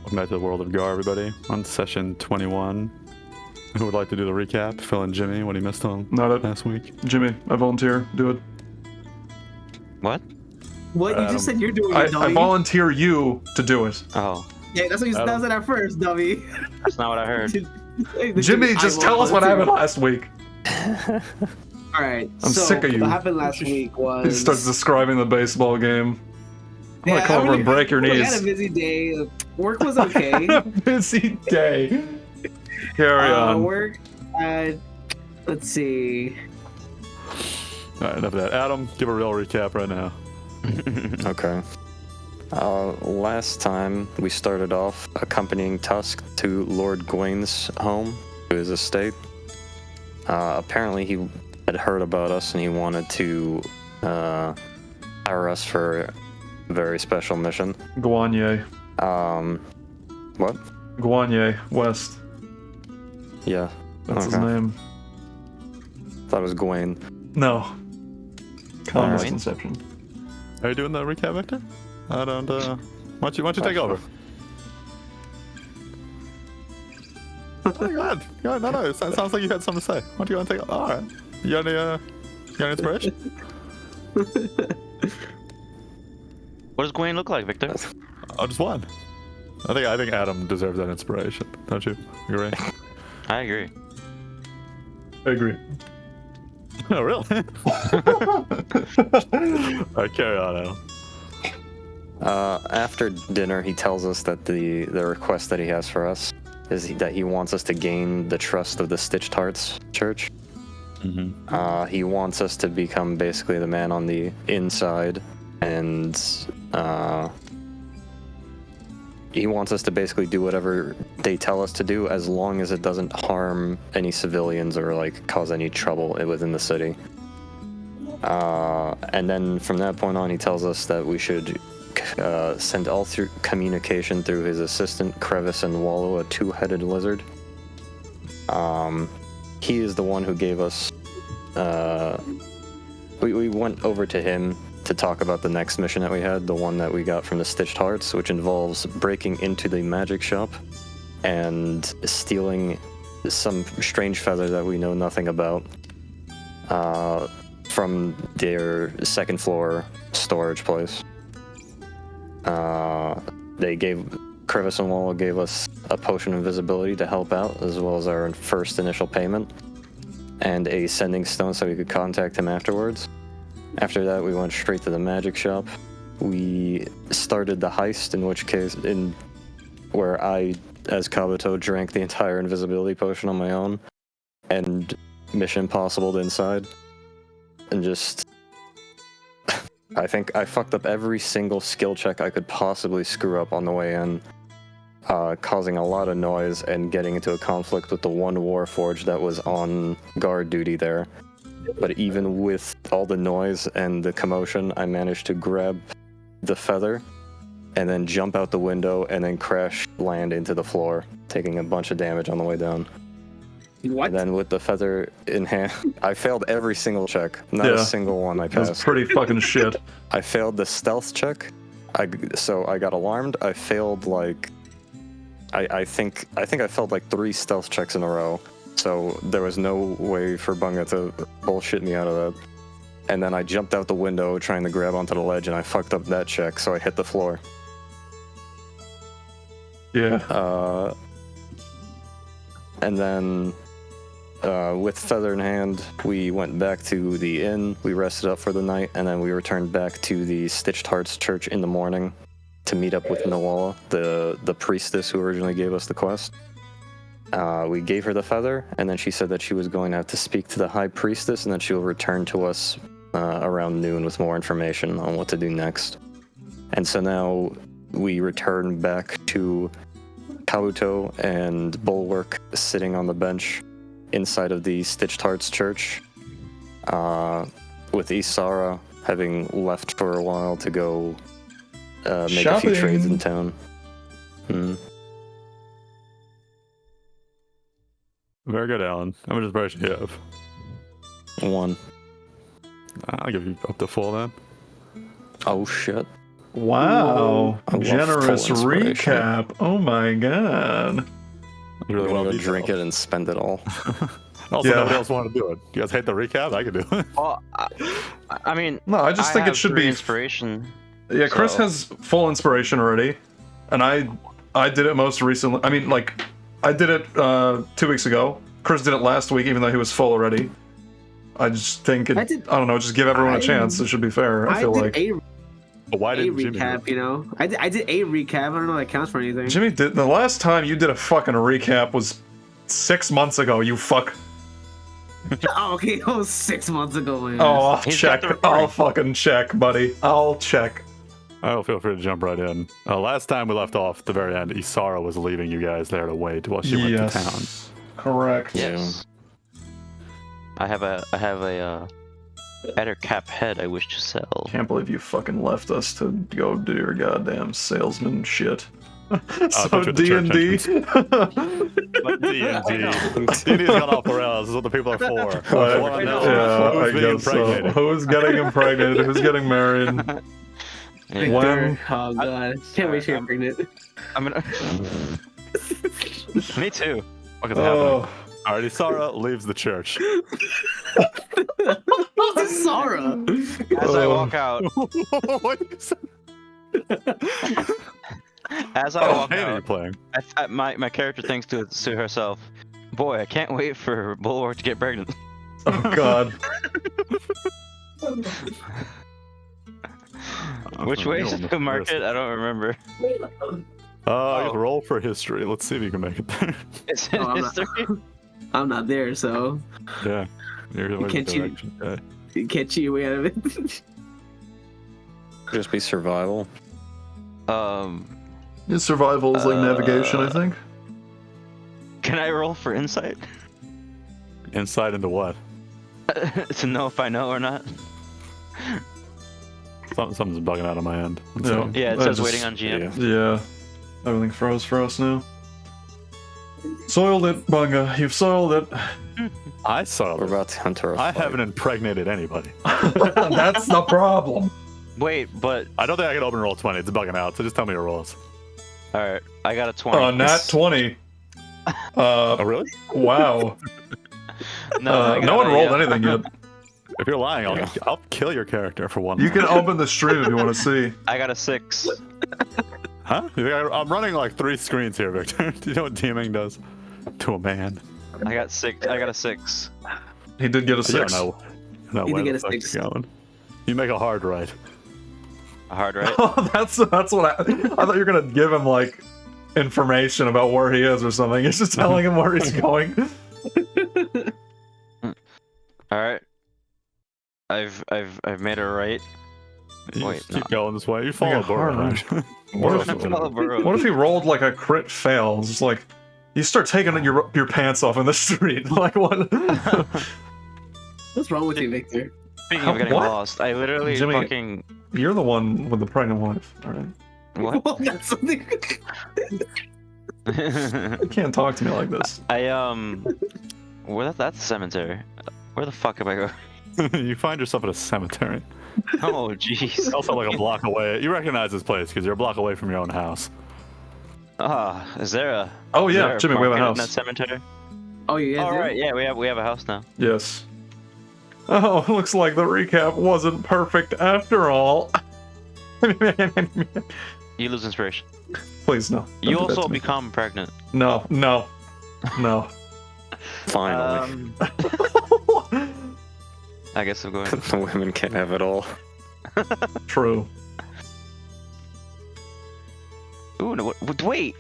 Welcome back to the World of Ghar, everybody. On session 21. Who would like to do the recap? Phil and Jimmy, when he missed on last week. Jimmy, I volunteer. Do it. What? What? You just said you're doing it, dummy. I volunteer you to do it. Oh, Yeah, that's what you said at first, dummy. that's not what I heard. Jimmy, just tell us what happened last week. Alright, I'm sick of you. What happened last week was... He starts describing the baseball game. I'm gonna Yeah, come over and break your I knees. had a busy day. Work was okay. Busy day. Carry on. Work, let's see. Alright, enough of that. Adam, give a real recap right now. Okay. Last time we started off accompanying Tusk to Lord Gawain's home, to his estate. Apparently he had heard about us and he wanted to hire us for a very special mission. Guanye. What? Guanye West. Yeah. That's his name. Thought it was Gawain. No. Common Alright. misconception. Are you doing the recap, Victor? I don't, why don't you take over? Oh, go ahead. Go ahead. No, it sounds like you had something to say. Why don't you want to take over? Alright. You got any inspiration? What does Gawain look like, Victor? Oh, just one. I think Adam deserves that inspiration. Don't you? Agree? I agree. I agree. Oh, really? Alright, carry on, Adam. After dinner, he tells us that the request that he has for us is that he wants us to gain the trust of the Stitched Hearts Church. Mm-hmm. He wants us to become basically the man on the inside, and he wants us to basically do whatever they tell us to do as long as it doesn't harm any civilians or like cause any trouble within the city. And then from that point on, he tells us that we should send all through communication through his assistant Crevice and Wallow, a two-headed lizard. He is the one who gave us. We went over to him to talk about the next mission that we had, the one that we got from the Stitched Hearts, which involves breaking into the magic shop and stealing some strange feather that we know nothing about from their second floor storage place. Crevice and Wallow gave us a potion of invisibility to help out, as well as our first initial payment, and a sending stone so we could contact him afterwards. After that, we went straight to the magic shop. We started the heist, where I, as Kabuto, drank the entire invisibility potion on my own, and Mission Impossible inside, and just... I think I fucked up every single skill check I could possibly screw up on the way in, causing a lot of noise and getting into a conflict with the one Warforged that was on guard duty there. But even with all the noise and the commotion, I managed to grab the feather and then jump out the window and then crash land into the floor, taking a bunch of damage on the way down. What? And then with the feather in hand, I failed every single check. Not a single one I That was passed. pretty fucking shit. I failed the stealth check. So I got alarmed. I failed like... I think I failed like 3 stealth checks in a row. So there was no way for Bunga to bullshit me out of that. And then I jumped out the window trying to grab onto the ledge and I fucked up that check, so I hit the floor. Yeah. And then... with feather in hand, we went back to the inn, we rested up for the night, and then we returned back to the Stitched Hearts Church in the morning to meet up with Nawala, the priestess who originally gave us the quest. We gave her the feather, and then she said that she was going to have to speak to the High Priestess, and that she will return to us around noon with more information on what to do next. And so now we return back to Kabuto and Bulwark sitting on the bench inside of the Stitched Hearts Church, with Isara having left for a while to go make a few trades in town. Very good, Alan. How much inspiration do you have? 1. I'll give you up to 4 then. Oh shit. Wow. I love Generous full inspiration. recap. Oh my god. I'm Really well gonna go detailed. drink it and spend it all. Also, Yeah. nobody else wanted to do it. You guys hate the recap? I can do it. Well, I mean, No, I just think it have should 3 be. inspiration. Yeah, Chris so- has full inspiration already, and I did it most recently. I mean, like, I did it 2 weeks ago. Chris did it last week, even though he was full already. I just think it. I don't know. Just give everyone a chance. It should be fair. I feel did like a But why didn't Jimmy do recap, it? you know. I did a recap. I don't know if that counts for anything. Jimmy did. The last time you did a fucking recap was 6 months ago. You fuck. Oh, okay, it was 6 months ago, man. Oh, I'll He's check. got the recording. I'll fucking check, buddy. I'll check. Oh, feel free to jump right in. Last time we left off at the very end, Isara was leaving you guys there to wait while she went to town. Correct. Yes. I have a better cap head I wish to sell. Can't believe you fucking left us to go do your goddamn salesman shit. So thought you were the church D&D. But D&D's gone off the rails. This is what the people are for. I wanna know Yeah, I who's being guess so. impregnated. Who's getting impregnated? Who's getting married? Yeah. When? Oh god, can't wait to get pregnant. I'm gonna. Me too. What is happening? Oh, Alright, Isara leaves the church. Who's Sarah? As I walk out, What you said? as I Oh, walk hey, you're out, playing. my character thinks to herself, "Boy, I can't wait for Bulwark to get pregnant." oh God. Which way is the market? I don't remember. I can roll for history. Let's see if you can make it there. It's in Oh, I'm not- history. I'm not there, so Yeah. You're the Can't you- direction guy. you can't cheat your way out of it. Just be survival. His survival is like navigation, I Uh, think. Can I roll for insight Insight into what? to know if I know or not? Something's bugging out on my end. Let's Yeah. see. Yeah, it I says just- waiting on GM. Yeah. Everything froze for us now. Soiled it, Bunga. You've soiled it. I saw We're it. about to enter a I fight. haven't impregnated anybody. That's the problem. Wait, but I don't think I can open roll 20. It's bugging out, so just tell me your rolls. all right, I got a 20. Nat 20. Oh, really? Wow. I No got one a, rolled anything yet. If you're lying, Yeah. I'll kill your character for one. You can open the stream if you want to see. I got a 6. Huh? You think I'm running like 3 screens here, Victor. Do you know what DMing does to a man? I got 6. I got a 6. He did get a You don't 6. know. No You way did the get a fuck 6. you're going. You make a hard right. A hard right. Oh, that's what I thought you were gonna give him like information about where he is or something. It's just telling him where he's going. All right. I've made a right. You Wait, just keep no. going this way. You follow a hard Burrow. What if, Follow Burrow. what if he rolled like a crit fail? It's just like you start taking your pants off in the street. Like what? What's wrong with you, Victor? Speaking of getting What? lost, I literally Jimmy- fucking You're the one with the pregnant wife. All right. what? Well, that's something. You can't talk to me like this. Where that's the cemetery. Where the fuck am I going? You find yourself at a cemetery. Oh jeez. Also like a block away. You recognize this place because you're a block away from your own house. Ah, is there a? Oh is yeah, there a Jimmy, we have a market in house. that cemetery? Oh, you guys All do? right, yeah, we have a house now. Yes. Oh, looks like the recap wasn't perfect after all. You lose inspiration. Please no. Don't You do that also to me. become pregnant. No. Finally. I guess I'm going. The women can't have it all. True. Ooh, no,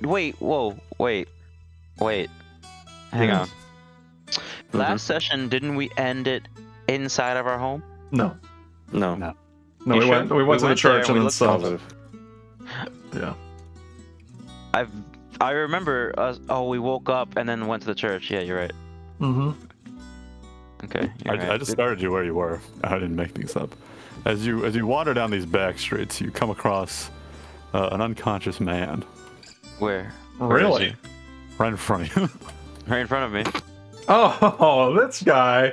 wait, whoa, wait. Hang Yes. on. Last session, didn't we end it inside of our home? No. No. No, You we sure? went to the We went church there, we and then looked stopped. Positive. Yeah. I remember us. Oh, we woke up and then went to the church. Yeah, you're right. Mm-hmm. Okay. You're right. I just started you where you were. I didn't make these up. As you wander down these back streets, you come across an unconscious man Where? Really? right in front of you. Right in front of me. Oh, this guy.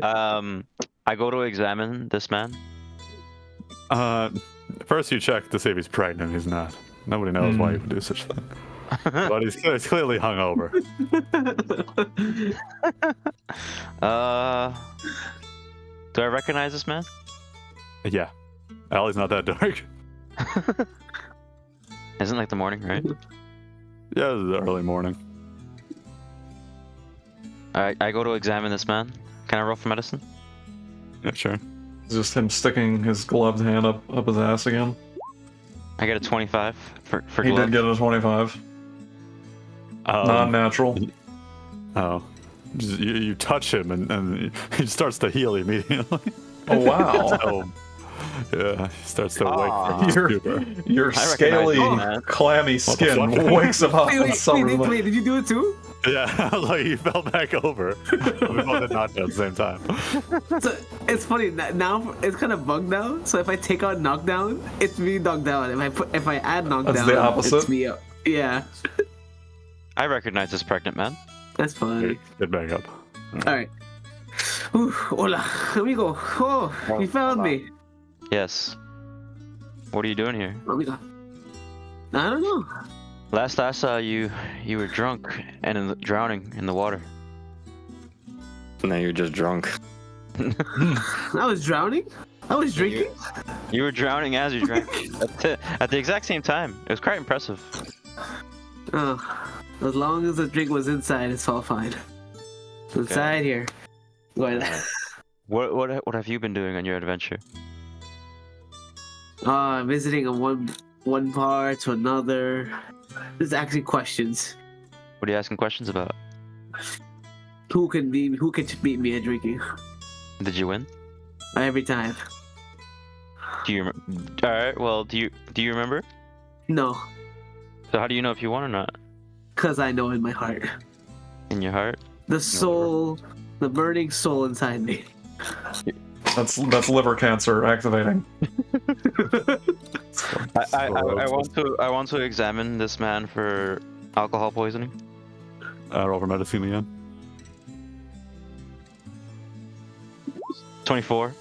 I go to examine this man. First, you check to see if he's pregnant. He's not. Nobody knows why he would do such a thing. But he's clearly hungover. Do I recognize this man? Yeah. Alley's not that dark. Isn't like the morning, right? Yeah, this is early morning. Alright, I go to examine this man. Can I roll for medicine? Yeah, sure. Just him sticking his gloved hand up his ass again. I get a 25 for He glove. did get a 25. Non-natural. Oh. You touch him and he starts to heal immediately. Oh wow. So, yeah, he starts to wake from stupor. Your scaly, clammy skin wakes him up and summers him. Wait, did you do it too? Yeah, like he fell back over. We both did not at the same time. So it's funny now. It's kind of bugged now. So if I take out knockdown, it's me knocked down. If I add knockdown, That's the opposite? It's me up. Yeah, I recognize this pregnant man. that's funny. Get back up. All right. Ooh, hola, amigo. Oh, you found me. Yes. What are you doing here? Amigo. I don't know. Last I saw you, you were drunk and drowning in the water. Now you're just drunk. I was drowning. I was drinking. You were drowning as you drank at the exact same time. It was quite impressive. Oh, as long as the drink was inside, it's all fine. It's inside here. Go ahead. What have you been doing on your adventure? Visiting on one bar to another. There's actually questions. What are you asking questions about? Who can beat me at drinking? Did you win? Every time. Do you? All right. Well, do you remember? No, So how do you know if you won or not? cause I know in my heart. In your heart? The soul, the burning soul inside me. That's liver cancer activating. I want to examine this man for alcohol poisoning. Roll for medicine again. 24.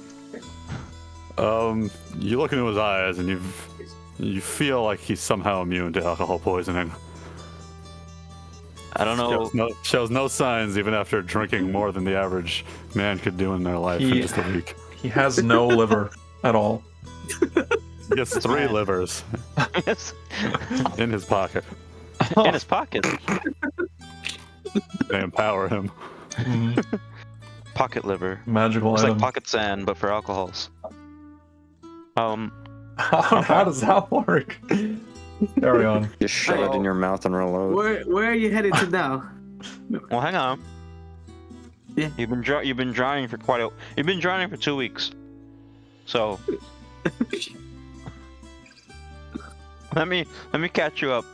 You look into his eyes and you feel like he's somehow immune to alcohol poisoning. I don't know. Shows no signs even after drinking more than the average man could do in their life in just a week. He has no liver at all. He has 3 livers Yes. in his pocket. In his pocket. They empower him. Pocket liver. Magical It's item. like pocket sand, but for alcohols. How does that work? Carry on. Just shove it in your mouth and reload. Where are you headed to now? Well, hang on. Yeah. You've been drowning for You've been drowning for 2 weeks. So let me catch you up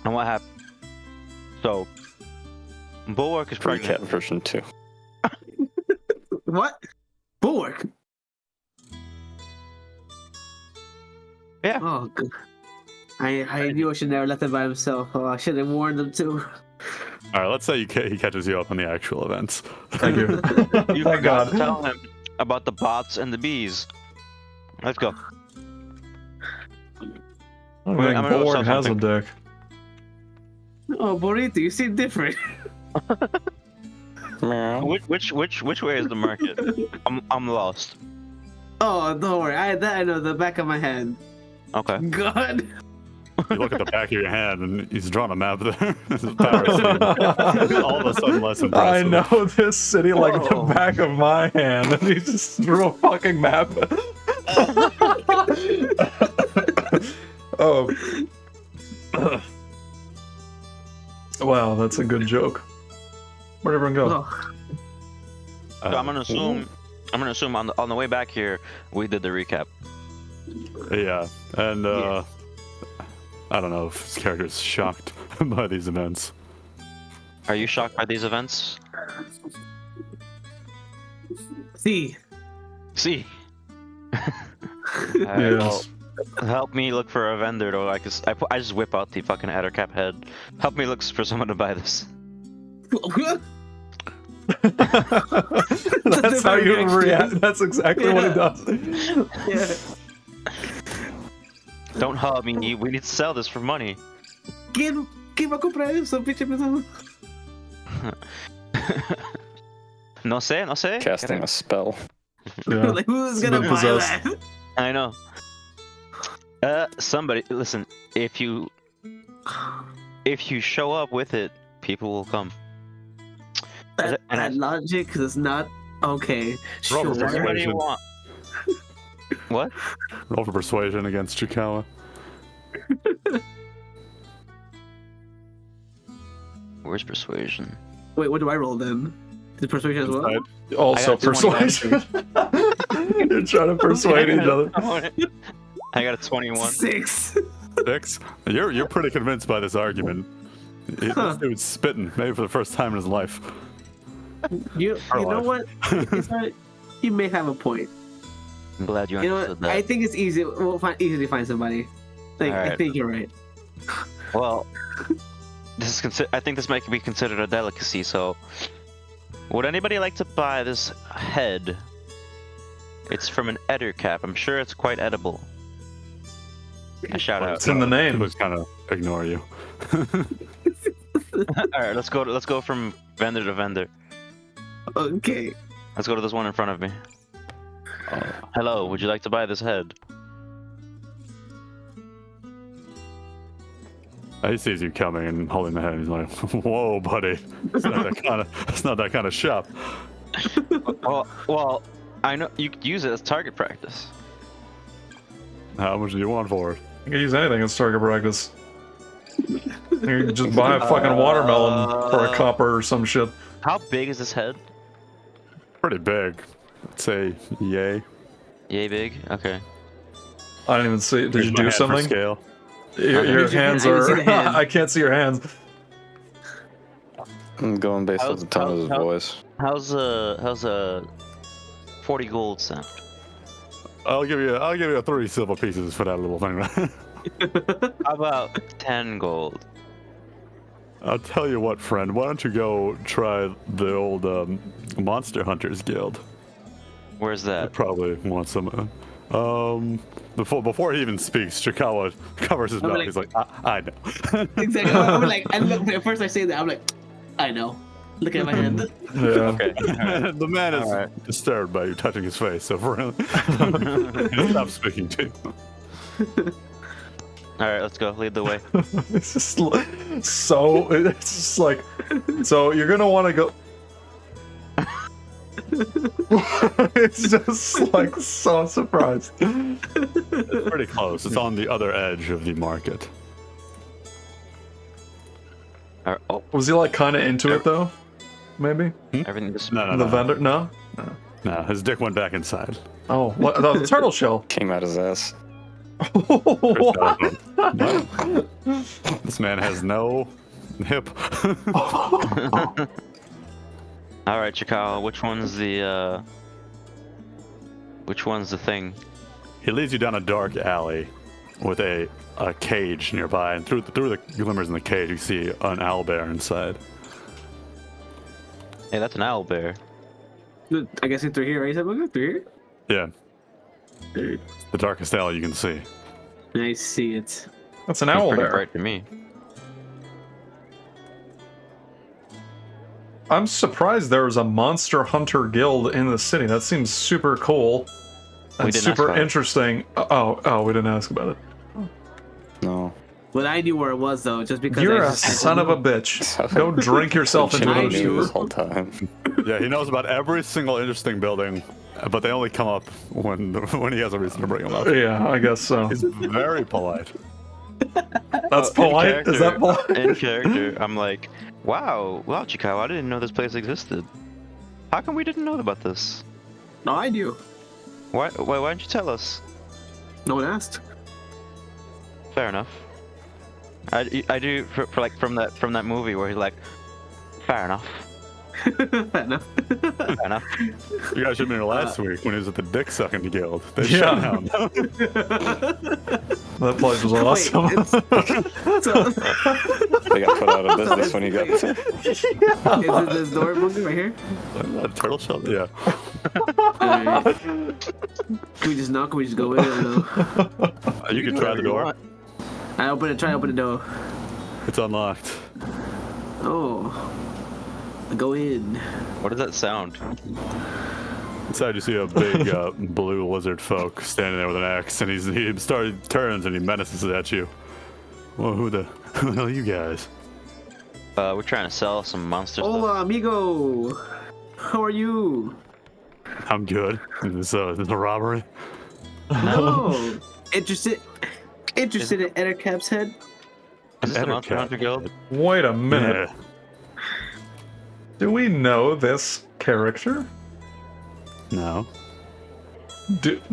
on what happened. So Bulwark is pregnant. Pre-cat version 2. What? Bulwark. Yeah. Oh, good. I knew I should never let him by himself. Oh, I should have warned him too. All right, let's say he catches you up on the actual events. Thank you. You Thank forgot God. to tell him about the bots and the bees. Let's go. I I'm think gonna go Bulwark sell has a something. dick. Oh, Burrito, you seem different. Meow. Which way is the market? I'm lost. Oh, don't worry. I know the back of my hand. Okay. God. You look at the back of your hand and he's drawn a map there. This is Pharu City. All of a sudden less I impressive. know this city like Whoa. the back of my hand, and he just drew a fucking map. Oh. Wow, that's a good joke. Where'd everyone go? Oh, So I'm gonna assume on the way back here we did the recap. Yeah, and I don't know if his character's shocked by these events. Are you shocked by these events? see. See. Yes. Help me look for a vendor, or I just whip out the fucking Addercap head. Help me look for someone to buy this. That's how you react. That's exactly what it does. Yeah. Don't hug me. We need to sell this for money. ¿Quién va a comprar eso, pinche persona? No sé. Casting a spell. Yeah. Like, who's Been gonna buy possessed. that? I know. Somebody, listen. If you show up with it, people will come. That logic is not okay. Roll Sure. for What do you persuasion. want? What? Roll for persuasion against Chikawa. Where's persuasion? Wait, what do I roll then? Is persuasion as well? Inside. Also I got 21. persuasion. You're trying to persuade each other. I got a 21. 6. 6. You're pretty convinced by this argument. This dude's spitting, maybe for the first time in his life. You Our know life. what? It's not, you may have a point. I'm glad you You know understood what? that. I think it's easy. We'll easily find somebody. Like, I Alright. think you're right. Well, this is I think this might be considered a delicacy. So, would anybody like to buy this head? It's from an eder cap. I'm sure it's quite edible. A shout out. It's in the name. Just kind of ignore you. All right, let's go from vendor to vendor. Okay. Let's go to this one in front of me. Hello, would you like to buy this head? He sees you coming and holding the head. He's like, "Whoa, buddy! It's not that kind of shop." Well, I know you could use it as target practice. How much do you want for it? You can use anything as target practice. You can just buy a fucking watermelon for a copper or some shit. How big is this head? Pretty big. I'd say yay. Yay big. Okay. I didn't even see. Did Here's you my do hand for something? Scale. Your Here's your hands hand. I didn't see are. the hand. I can't see your hands. I'm going based on the tone of his voice. How's a 40 gold sound? I'll give you 3 silver pieces for that little thing. How about 10 gold? I'll tell you what, friend. Why don't you go try the old Monster Hunters Guild? Where's I that? probably want some. Before he even speaks, Chikawa covers his I'm mouth. like- He's like, I know. Exactly. I'm like, and look, at first I say that, I'm like, I know. Look at my hand. Yeah. Okay. The man is Alright. disturbed by you touching his face, so for him, he stops speaking to you. All right, let's go. Lead the way. It's just so. It's just like. So you're gonna want to go. It's just like so surprised. It's pretty close. It's on the other edge of the market. All right. Oh, Was he like kind of into it though? Maybe everything just. No, the vendor. No. No, his dick went back inside. Oh, what, the turtle shell. Came out his ass. What? This man has no hip. All right, Chikawa. Which one's the thing? He leads you down a dark alley with a cage nearby, and through the glimmers in the cage, you see an owlbear inside. Hey, that's an owl bear. I guess it's through here, right? Through here? Yeah, Dude, the darkest alley you can see. I see it. That's an Seems owl pretty bear. bright to me. I'm surprised there was a monster hunter guild in the city. That seems super cool. We And didn't ask super about it. interesting. Oh, we didn't ask about it. No. But I knew where it was though, just because You're I a just, son of a bitch. Go drink yourself into Chimney I an knew knew. this whole time. Yeah, he knows about every single interesting building, but they only come up when he has a reason to bring them up. Yeah, I guess so. He's very polite. That's In polite? Is that character- polite? In character, I'm like, wow, Chikawa, I didn't know this place existed. How come we didn't know about this? No, I knew. Why didn't you tell us? No one asked. Fair enough. I do for like from that movie where he's like, fair enough. Fair enough. Fair enough. You guys should have been here last week when he was at the dick sucking guild. They Yeah. shut down. That place was awesome. Wait, so, They got put out of business when you got. is it this door Bunga right here? Turtle shell? Yeah. Alright. Can we just knock or we just go in? I don't know. You can try the door. I open it. Try to open the door. It's unlocked. Oh. Go in. What does that sound? Inside you see a big blue lizard folk standing there with an axe, and he turns and he menaces at you. Well, who the hell are you guys? We're trying to sell some monster stuff. Hola, amigo. How are you? I'm good. Is this a robbery? Oh, interested in Ettercap's head? Is this the Monster Hunter Guild? Wait a minute. Yeah. Do we know this character? No.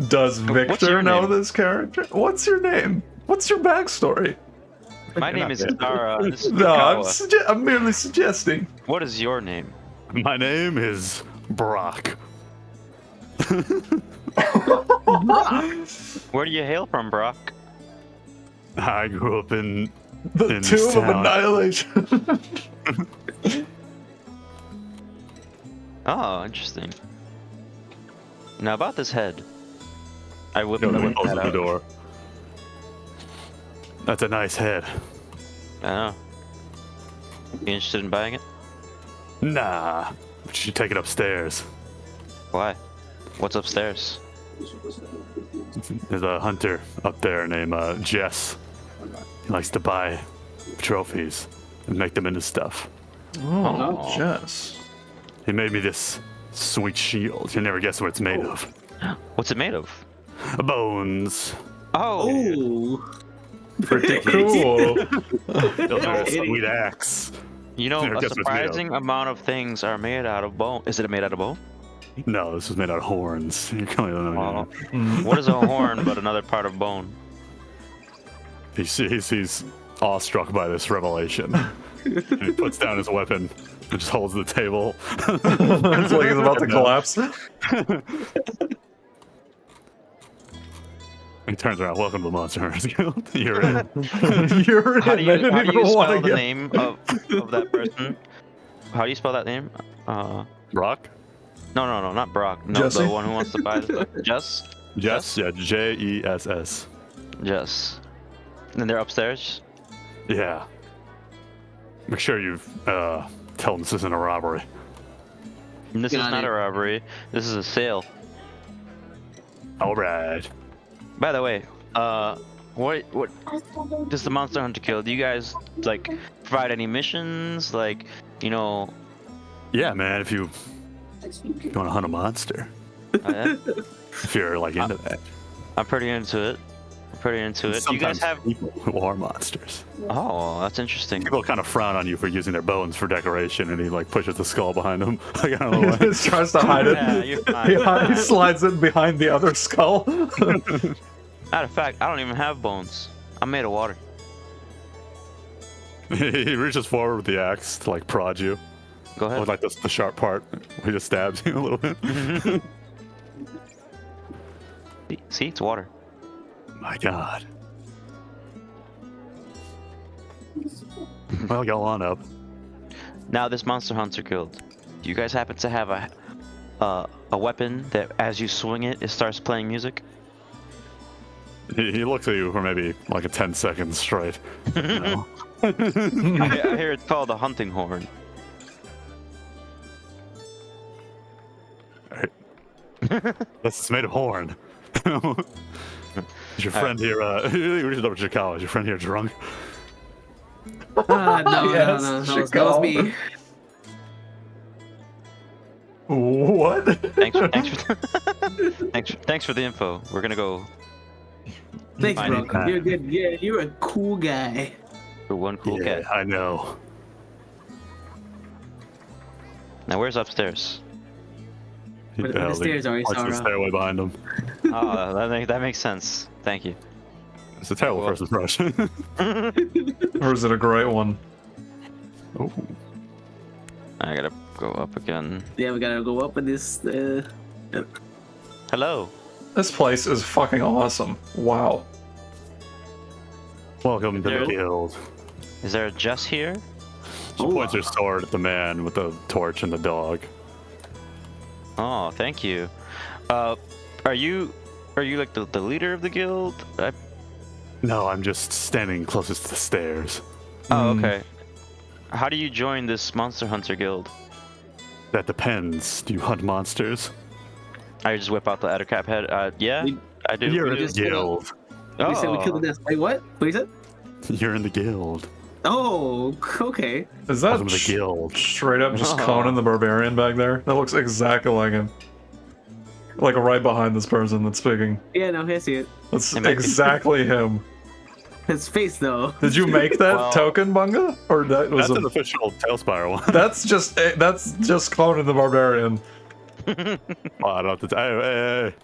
Does Victor your know name? this character? What's your name? What's your backstory? My name is Zara. This is No, Fukawa. I'm merely suggesting. What is your name? My name is Brock. Where do you hail from, Brock? I grew up in The In Tomb of town. Annihilation. Oh, interesting. Now about this head. I whip no, the that closes head the out. door. That's a nice head. I know. You interested in buying it? Nah, but you should take it upstairs. Why? What's upstairs? There's a hunter up there named Jess. He likes to buy trophies and make them into stuff. Oh, Jess. He made me this sweet shield. You never guess what it's made of. What's it made of? Bones. Oh, Oh. Pretty cool. Those are a sweet axe. you know, Never a guess what it's made of. surprising amount of things are made out of bone. Is it made out of bone? No, this is made out of horns. You clearly don't know. Oh. What is a horn but another part of bone? He's awestruck by this revelation. And he puts down his weapon and just holds the table. It's like he's about to collapse. He turns around. Welcome to the Monster Hunters Guild. You're in. You're How in. do I you, didn't how do even you want spell to the get. name of that person? How do you spell that name? Brock? No, not Brock. No, Jesse? the one who wants to buy this book. Jess? Jess? Yeah, Jess. Jess. And they're upstairs? Yeah. Make sure you tell them this isn't a robbery. And this is Got not it. a robbery. This is a sale. All right. By the way, what does the Monster Hunter Guild? Do you guys like provide any missions? Like, you know, Yeah, man. If you want to hunt a monster, yeah? if you're like into that. I'm pretty into it. Do you guys Sometimes have? people who are monsters. Oh, that's interesting. People kind of frown on you for using their bones for decoration, and he like pushes the skull behind him. Like, I don't know why. He just tries to hide it. Yeah, you're fine. He slides it behind the other skull. Matter of fact, I don't even have bones. I'm made of water. He reaches forward with the axe to like prod you. Go ahead. With like the sharp part. He just stabs you a little bit. See, it's water. My God. Well, go on up. Now, this Monster Hunter Guild. Do you guys happen to have a weapon that, as you swing it, it starts playing music? He looks at you for maybe like a 10 seconds straight. No. I hear it's called a hunting horn. This is made of horn. Is your friend here, we should double check out. Is your friend here drunk? No. Yes, That was me. What? Thanks for the info. We're gonna go Thanks, Fine. bro. You're good. Yeah, you're a cool guy. for one cool Yeah, cat. I know. Now, where's upstairs? But the stairs are Parts of the Sarah. stairway behind him. Oh, that makes sense. Thank you. It's a terrible Well. first impression. Or is it a great one? Oh, I gotta go up again. Yeah, we gotta go up in this. Hello. This place is fucking awesome. Wow. Welcome to There- the guild. Is there a Jess here? She points her sword at the man with the torch and the dog. Oh, thank you. Are you like the leader of the guild? No, I'm just standing closest to the stairs. Oh, okay. How do you join this monster hunter guild? That depends. Do you hunt monsters? I just whip out the Ettercap head. Yeah, I do. You're in just- the guild. We said we killed the nest. Wait, what? What you said? You're in the guild. Oh, okay. Is that Welcome to the guild. straight up just Oh. Conan the Barbarian back there? That looks exactly like him. Like right behind this person that's speaking. Yeah, no, I see it. That's It might be- exactly him. His face, though. Did you make that Well- token, Bunga? Or that was That's a... an official Talespire one. That's just Conan the Barbarian. Oh, I don't have to. Hey.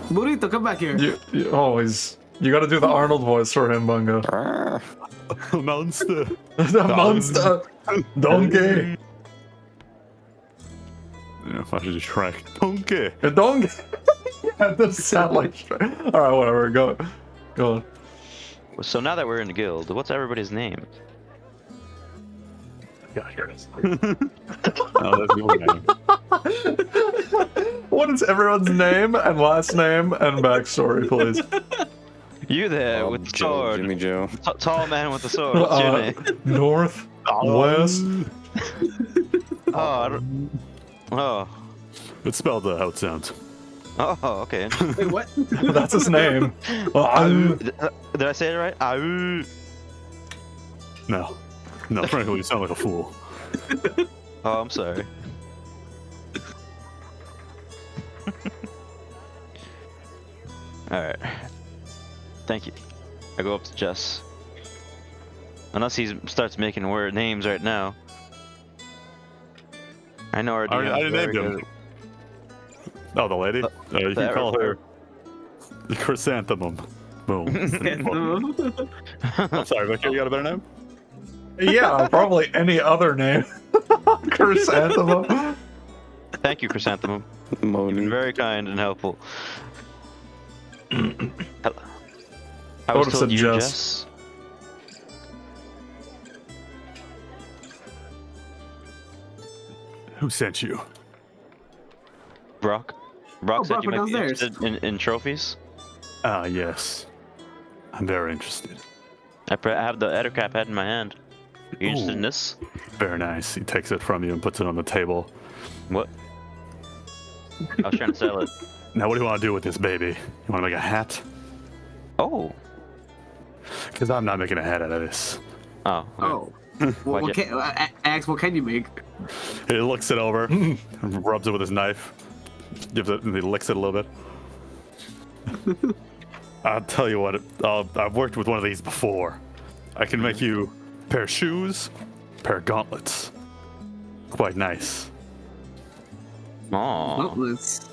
Burrito, come back here. You always... You gotta do the Arnold voice for him, Bunga. Monster. The monster! Donkey! Yeah, if I should just Shrek. Donkey. A donkey! Yeah, it does sound like... Alright, whatever, go on. So now that we're in the guild, what's everybody's name? Yeah, here it is. Oh, that's your name. What is everyone's name and last name and backstory, please? You there with the Joe, sword. Jimmy Joe. Tall man with the sword. What's your name? North, west. Oh, I don't... Oh. It's spelled how it sounds. Oh, okay. Wait, what? That's his name. Did I say it right? No. No, frankly, you sound like a fool. Oh, I'm sorry. Alright. Thank you. I go up to Jess. Unless he starts making word names right now. I know our I DM already is very named him. good. Oh, the lady? You can call her Chrysanthemum. Boom. I'm sorry, Victor, you got a better name? Yeah, probably any other name. Chrysanthemum. Thank you, Chrysanthemum. You've been Moaning. very kind and helpful. I I was would've told said you, Jess. Jess. Who sent you? Brock. Brock said Brock, you we're might be downstairs. interested in trophies. Ah, yes. I'm very interested. I have the Ettercap head in my hand. You interested in Ooh. this? Very nice. He takes it from you and puts it on the table. What? I was trying to sell it. Now, what do you want to do with this baby? You want to make a hat? Oh. Because I'm not making a hat out of this. Oh. Okay. Oh. Well, Why'd you- Ask, what can you make? He looks it over, rubs it with his knife, gives it, and he licks it a little bit. I'll tell you what, I've worked with one of these before. I can make you a pair of shoes, a pair of gauntlets. Quite nice. Oh. Gauntlets.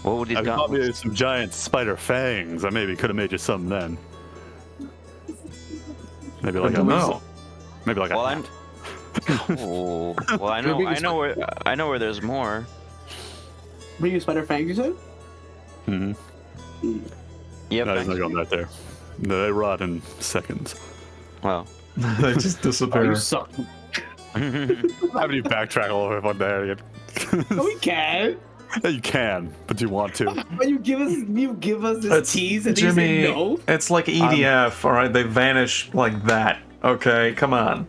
What would these I bought me gauntlets? some giant spider fangs. I maybe could have made you some then. Maybe like I don't a know. maybe like Well, a I'm. hat. Oh. Well, I know where there's more. Bring you spider fangs, you said? Mm-hmm. Yep. No, he's not going back there. No, they rot in seconds. Well. They just Oh, disappear. you suck. How do you backtrack all over one there? No, we can. You can, but do you want to? But you give us this It's- tease and Jimmy, you say no. it's like EDF, alright? They vanish like that. Okay, come on.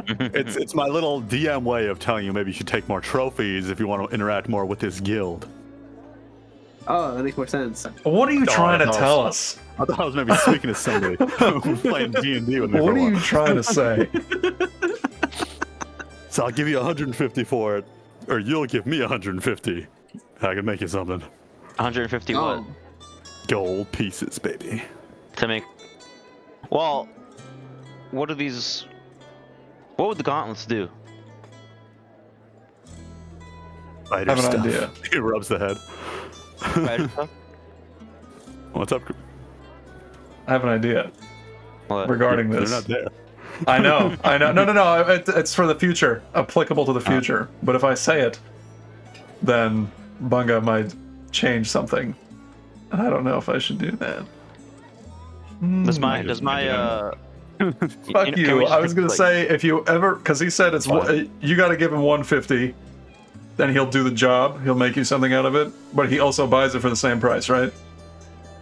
It's my little DM way of telling you maybe you should take more trophies if you want to interact more with this guild. Oh, that makes more sense. What are you trying to no. tell us? I thought I was maybe speaking to somebody playing D&D with me for What a are you while. trying to say? So I'll give you 150 for it, or you'll give me 150. I can make you something. 150 Oh. what? Gold pieces, baby. To make. Well. What are these? What would the gauntlets do? Spider I have an stuff. idea. He rubs the head. Spider stuff? What's up? I have an idea What? regarding They're this. not there. I know. No. It's for the future, applicable to the future. But if I say it, then Bunga might change something. And I don't know if I should do that. Does my Fuck you. I was gonna say if you ever, because he said it's you got to give him 150, then he'll do the job. He'll make you something out of it, but he also buys it for the same price, right?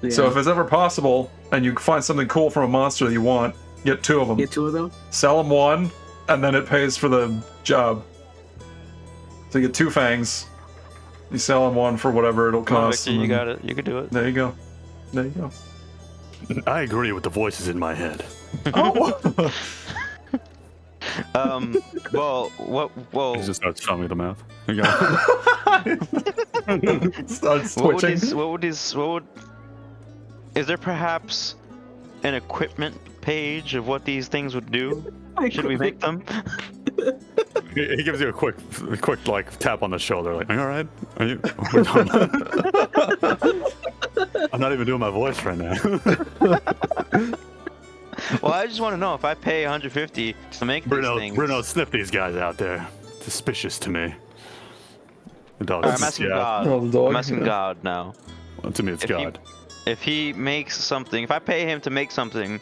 Yeah. So if it's ever possible, and you find something cool from a monster that you want, get 2 of them. Get 2 of them. Sell them 1, and then it pays for the job. So you get 2 fangs. You sell them 1 for whatever it'll Come on, cost. Victor, you got it. You can do it. There you go. There you go. I agree with the voices in my head. Oh. Well. He just starts showing me the math. You go. Starts twitching. Is there perhaps an equipment page of what these things would do? Should we make them? He gives you a quick like tap on the shoulder, like, "Are you all right? Are you?" I'm not even doing my voice right now. Well, I just want to know if I pay 150 to make these things. Bruno, sniff these guys out there. Suspicious to me. The dog. I'm asking God. Oh, the dog, I'm asking yeah. God now. Well, to me, it's God. If he makes something, if I pay him to make something,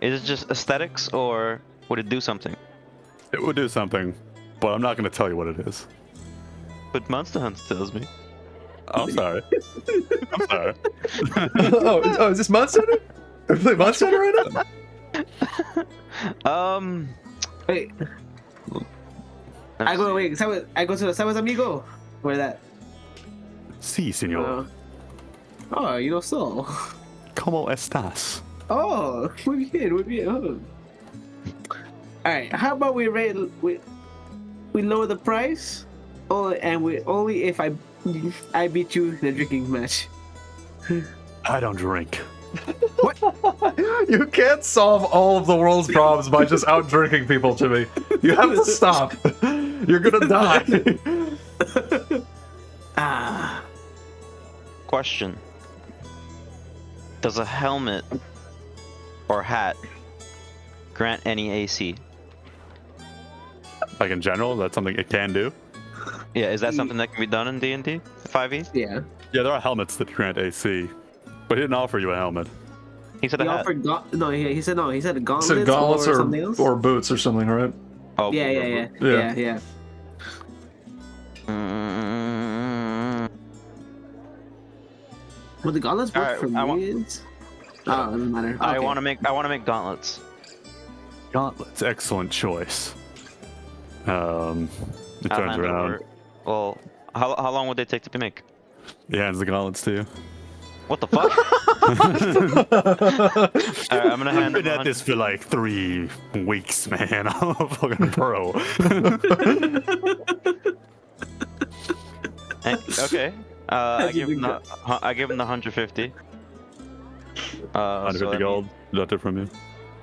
is it just aesthetics or would it do something? It would do something, but I'm not going to tell you what it is. But Monster Hunter tells me. I'm sorry. I'm sorry. oh, is this Monster Hunter? Are we playing Monster Hunter right now? Wait. I go to Sabes Amigo. Where that? Sí, señor. Oh, you know so. ¿Cómo estás? Oh, muy bien. Oh. Alright, how about we lower the price? Only if I beat you in a drinking match. I don't drink. What? You can't solve all of the world's problems by just out drinking people, Jimmy. You have to stop. You're gonna die. Question. Does a helmet or hat grant any AC? Like in general, that's something it can do. Yeah, is that something that can be done in D&D 5e? Yeah. Yeah, there are helmets that grant AC, but he didn't offer you a helmet. He said He a hat. offered he said gauntlets, Said gauntlets or something else. or boots or something, right? Oh, Yeah. Would the gauntlets work for me? It doesn't matter. Okay. I want to make gauntlets. Gauntlets, excellent choice. It turns around. Well, how long would they take to make? He hands the gauntlets to you. What the fuck? Alright, I'm gonna hand I've been at this for like 3 weeks, man. I'm a fucking pro. Okay. I give him the 150. 150 gold. That's it from you.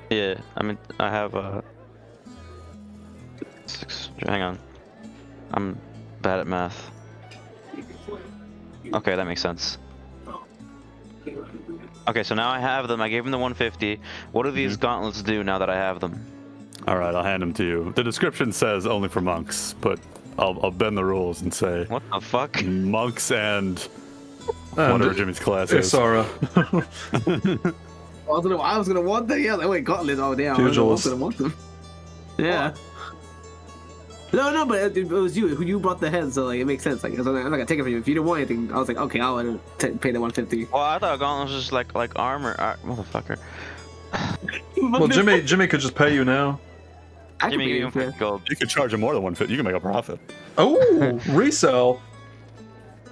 Yeah, I mean, I have 6. Hang on. I'm bad at math. Okay, that makes sense. Okay, so now I have them. I gave him the 150. What do these gauntlets do now that I have them? All right, I'll hand them to you. The description says only for monks, but I'll bend the rules and say What the fuck? monks and whatever Jimmy's class is. Isara. I was gonna want them. Yeah, wait, gauntlets. Oh damn, I was gonna want them. Yeah. No, but it was you who brought the head, so like it makes sense. Like I'm not gonna take it from you. If you didn't want anything, I was like, okay, I'll pay the 150. Well, I thought gauntlets was just like armor. Motherfucker. Well, Jimmy could just pay you now. I Jimmy, can give him pay 50 gold. You could charge him more than 150. You can make a profit. Oh, resell.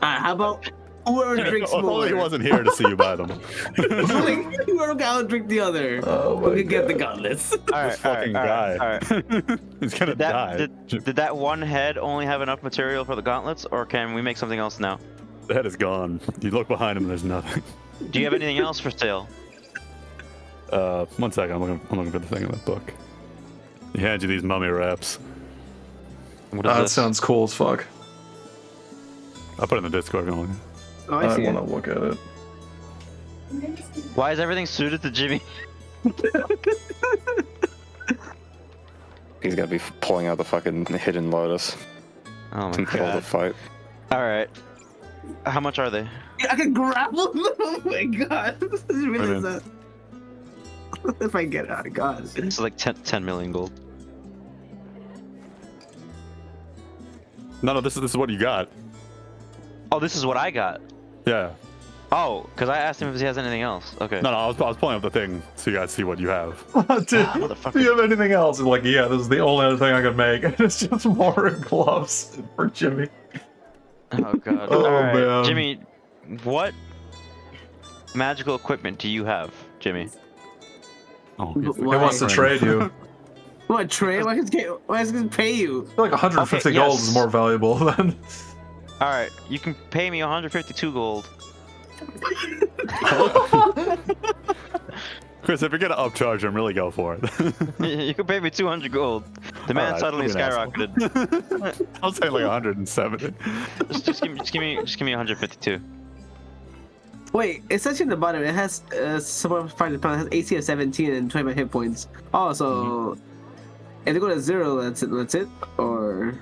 How about whoever drinks more? Only he wasn't here to see you buy them. Whoever got drink the other. Oh my we can get the gauntlets. This fucking guy. He's gonna die. Did that one head only have enough material for the gauntlets, or can we make something else now? The head is gone. You look behind him and there's nothing. Do you have anything else for sale? 1 second. I'm looking for the thing in that book. He hands you these mummy wraps. What is That this? sounds cool as fuck. I'll put it in the Discord. Going. Oh, I see want it. to look at it. Why is everything suited to Jimmy? He's got to be pulling out the fucking hidden lotus Oh my in the middle of the god. fight. Alright. How much are they? I can grapple them. Oh my god. This is really sad. If I get it, oh god. It's like 10 million gold. No, this is what you got. Oh, this is what I got. Yeah. Oh, because I asked him if he has anything else. Okay. No, I was pulling up the thing so you guys see what you have. Dude, motherfucker. do you have anything else? I'm like, yeah, this is the only other thing I could make. And it's just more gloves for Jimmy. Oh god. Oh, Alright, man. Jimmy, what magical equipment do you have, Jimmy? Oh, But He why? wants to trade you. What trade? Why is he gonna pay you? I feel like 150 Okay, gold yes. is more valuable than. Alright, you can pay me 152 gold. Chris, if you're gonna upcharge him, really go for it. You can pay me 200 gold. The man Alright, suddenly you're an asshole. skyrocketed. I'll say like 170. just give me 152. Wait, it says in the bottom. It has someone find the pound. It has AC of 17 and 25 hit points. Oh, so if they go to 0, that's it. That's it, or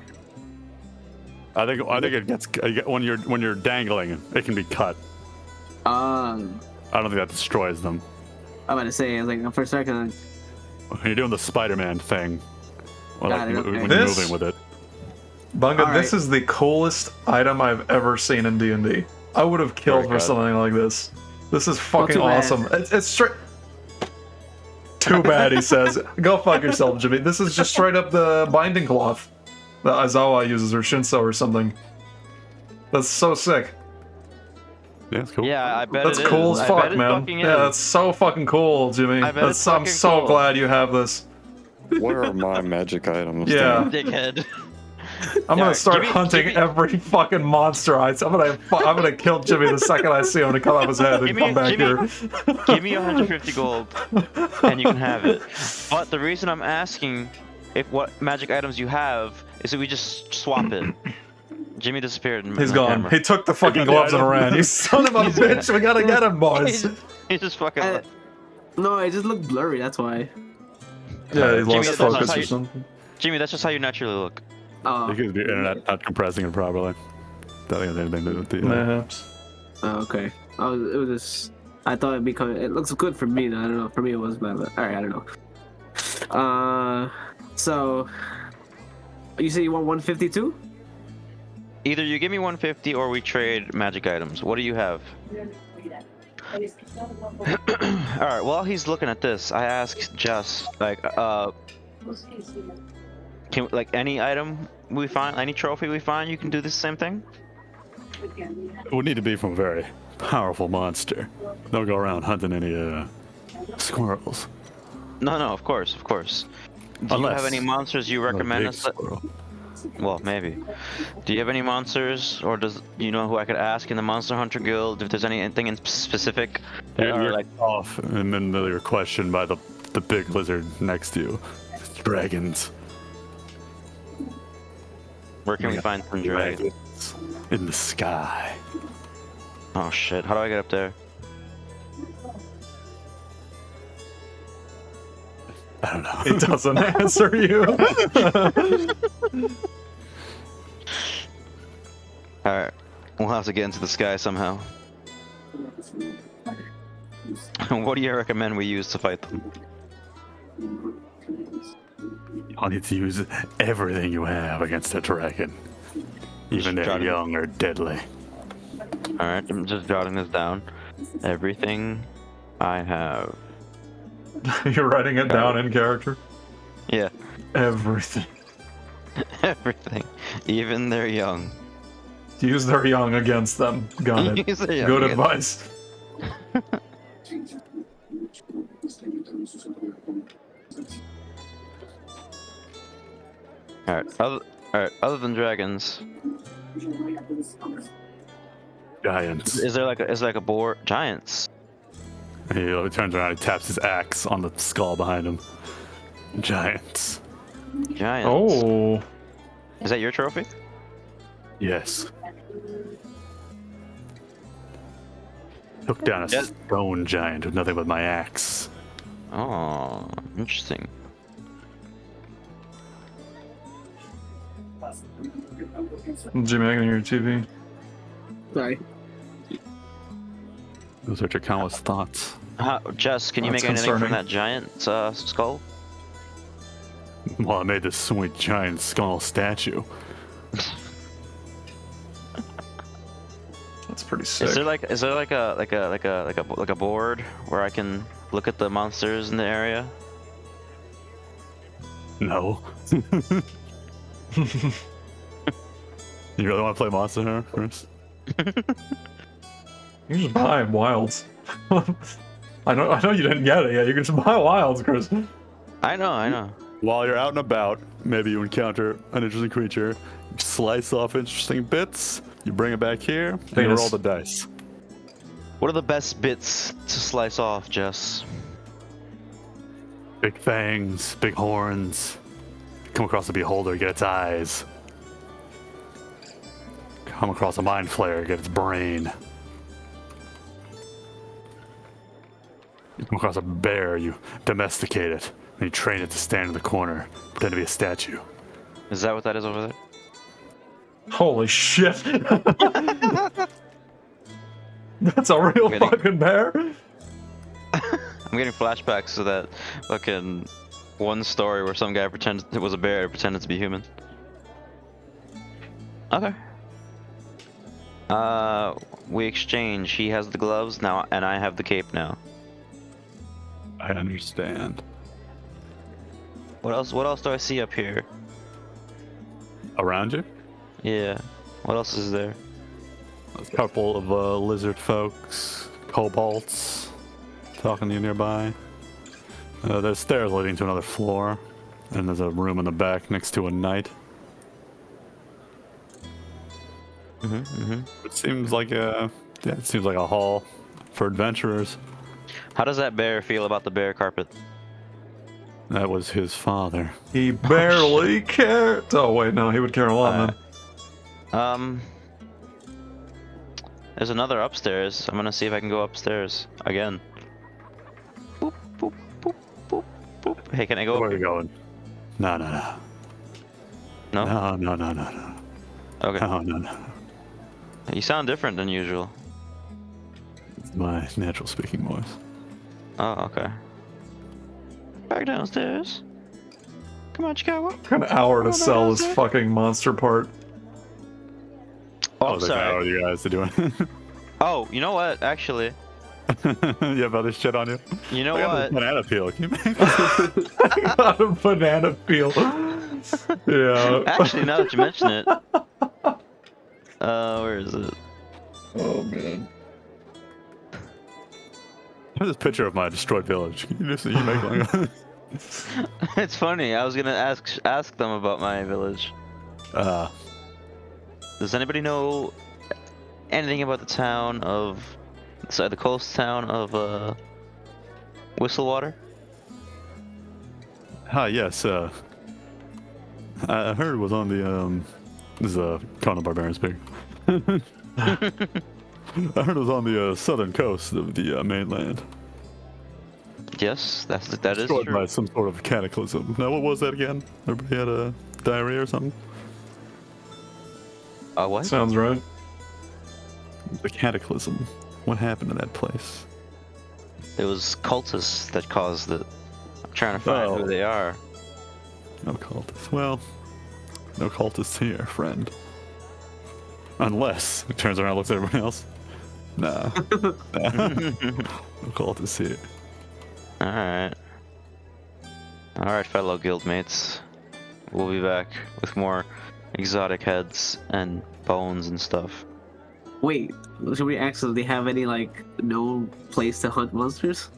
I think it gets when you're dangling, it can be cut. I don't think that destroys them. I'm about to say, I was like, for a second. When you're doing the Spider-Man thing, or Got like it, okay. when you're This- moving with it. Bunga, All this right. is the coolest item I've ever seen in D&D. I would have killed Very for good. something like this. This is fucking too bad. awesome. It's straight. Too bad, he says. Go fuck yourself, Jimmy. This is just straight up the binding cloth that Aizawa uses, or Shinso, or something. That's so sick. Yeah, it's cool. Yeah, I bet That's it is. cool as I fuck, bet it man. fucking Yeah, is. that's so fucking cool, Jimmy. I bet it's I'm fucking so cool. glad you have this. Where are my magic items? Yeah. Dickhead. I'm gonna Yeah, start give me- hunting give me- every fucking monster. I'm gonna kill Jimmy the second I see him to cut off his head and Give me- come back Jimmy- here. Give me 150 gold, and you can have it. But the reason I'm asking if what magic items you have is that we just swap it. Jimmy disappeared. He's my gone. camera. He took the fucking gloves and ran. You son of a He's bitch. We gotta get him, boys. He just fucking. No, it just looked blurry. That's why. Yeah, he Jimmy, lost that's focus how or you- something. Jimmy, that's just how you naturally look. Oh, Because the internet not compressing it properly. That has anything to do with the. Mayhaps. okay. It was just. I thought it'd be kind of. It looks good for me. I don't know. For me, it was bad. But all right, I don't know. So you say you want 152? Either you give me 150 or we trade magic items. What do you have? Alright, while he's looking at this, I asked Jess, like, like any item we find, any trophy we find, you can do the same thing? It would need to be from a very powerful monster. Don't go around hunting any squirrels. No, of course. Do you have any monsters you recommend Big us? squirrel. Well, maybe. Do you have any monsters, or does you know who I could ask in the Monster Hunter Guild if there's anything in specific that are You're like? off and then you're questioned by the big lizard next to you. Dragons. Where can we Yeah, find some dragons? in the sky. Oh shit! How do I get up there? I don't know. He doesn't answer you. Alright, we'll have to get into the sky somehow. What do you recommend we use to fight them? I'll need to use everything you have against a dragon. Even Just they're try to- young or deadly. Alright, I'm just jotting this down. Everything I have. You're writing it down in character. Yeah, Everything. everything. Even they're young. Use their young against them. Got it. Use their young Good against- advice. Alright, other than dragons, Giants. is there like a boar? Giants. He turns around and taps his axe on the skull behind him. Giants. Giants. Oh. Is that your trophy? Yes. Took down a Yeah. stone giant with nothing but my axe. Oh, interesting. Jimmy, I can hear your TV. Sorry. Those are Chikawa's thoughts. Jess, can you That's make anything from concerning. that giant skull? Well, I made this sweet giant skull statue. That's pretty sick. Is there like a board where I can look at the monsters in the area? No. You really want to play Monster Hunter, Chris? You can just buy Wilds. I know you didn't get it yet. You can just buy Wilds, Chris. I know. While you're out and about, maybe you encounter an interesting creature. You slice off interesting bits. You bring it back here, and you Penis. roll the dice. What are the best bits to slice off, Jess? Big fangs, big horns. Come across a beholder, get its eyes. Come across a mind flayer, get its brain. You come across a bear, you domesticate it, and you train it to stand in the corner, pretend to be a statue. Is that what that is over there? Holy shit. That's a real Getting- fucking bear? I'm getting flashbacks to that fucking one story where some guy pretended it was a bear, pretended to be human. Okay. We exchange. He has the gloves now, and I have the cape now. I understand. What else? What else do I see up here? Around you? Yeah. What else is there? A couple of lizard folks, kobolds, talking to you nearby. There's stairs leading to another floor, and there's a room in the back next to a knight. It seems like it seems like a hall for adventurers. How does that bear feel about the bear carpet? That was his father. He barely cared. Oh, wait, no, he would care a lot, man. There's another upstairs. I'm gonna see if I can go upstairs again. Boop, boop, boop, boop, boop. Hey, can I go Where up are you here? going? No. No? No. Okay. No. You sound different than usual. It's my natural speaking voice. Oh, okay. Back downstairs. Come on, Chicago. An hour to Oh, sell this no. fucking monster part. Oh, There's an sorry. hour you guys to do it. Oh, you know what? Actually, You have other shit on you? you know I got this what? banana peel. Can you make I got a banana peel. Yeah. Actually, now that you mention it, where is it? Oh, man. There's this picture of my destroyed village. Can you make one? It's funny. I was gonna ask them about my village. Does anybody know anything about the town of, the coast town of Whistlewater? Yes. I heard it was on the this is Conan Barbarian speak. I heard it was on the southern coast of the mainland. Yes, that is Destroyed true. by some sort of cataclysm. Now, what was that again? Everybody had a diarrhea or something? What? Sounds right. The cataclysm. What happened to that place? It was cultists that caused it. I'm trying to find Oh. who they are. No cultists. Well, no cultists here, friend. Unless it turns around and looks at everyone else. Nah. No cultists here. Alright. Alright, fellow guildmates. We'll be back with more exotic heads and bones and stuff. Wait, should we ask if they have any like known place to hunt monsters?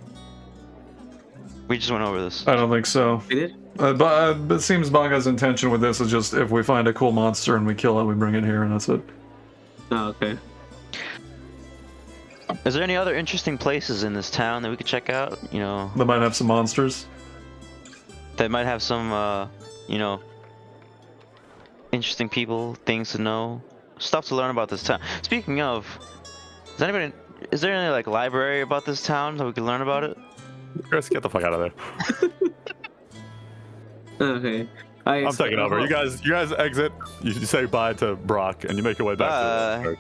We just went over this. I don't think so. They did. But it seems Bunga's intention with this is just if we find a cool monster and we kill it, we bring it here, and that's it. Oh, okay. Is there any other interesting places in this town that we could check out? You know, They might have some monsters. that might have some, you know, interesting people, things to know, stuff to learn about this town. Speaking of, is there any like library about this town that we could learn about it? Chris, get the fuck out of there. Okay. I'm taking over. You guys exit. You say bye to Brock, and you make your way back to the church.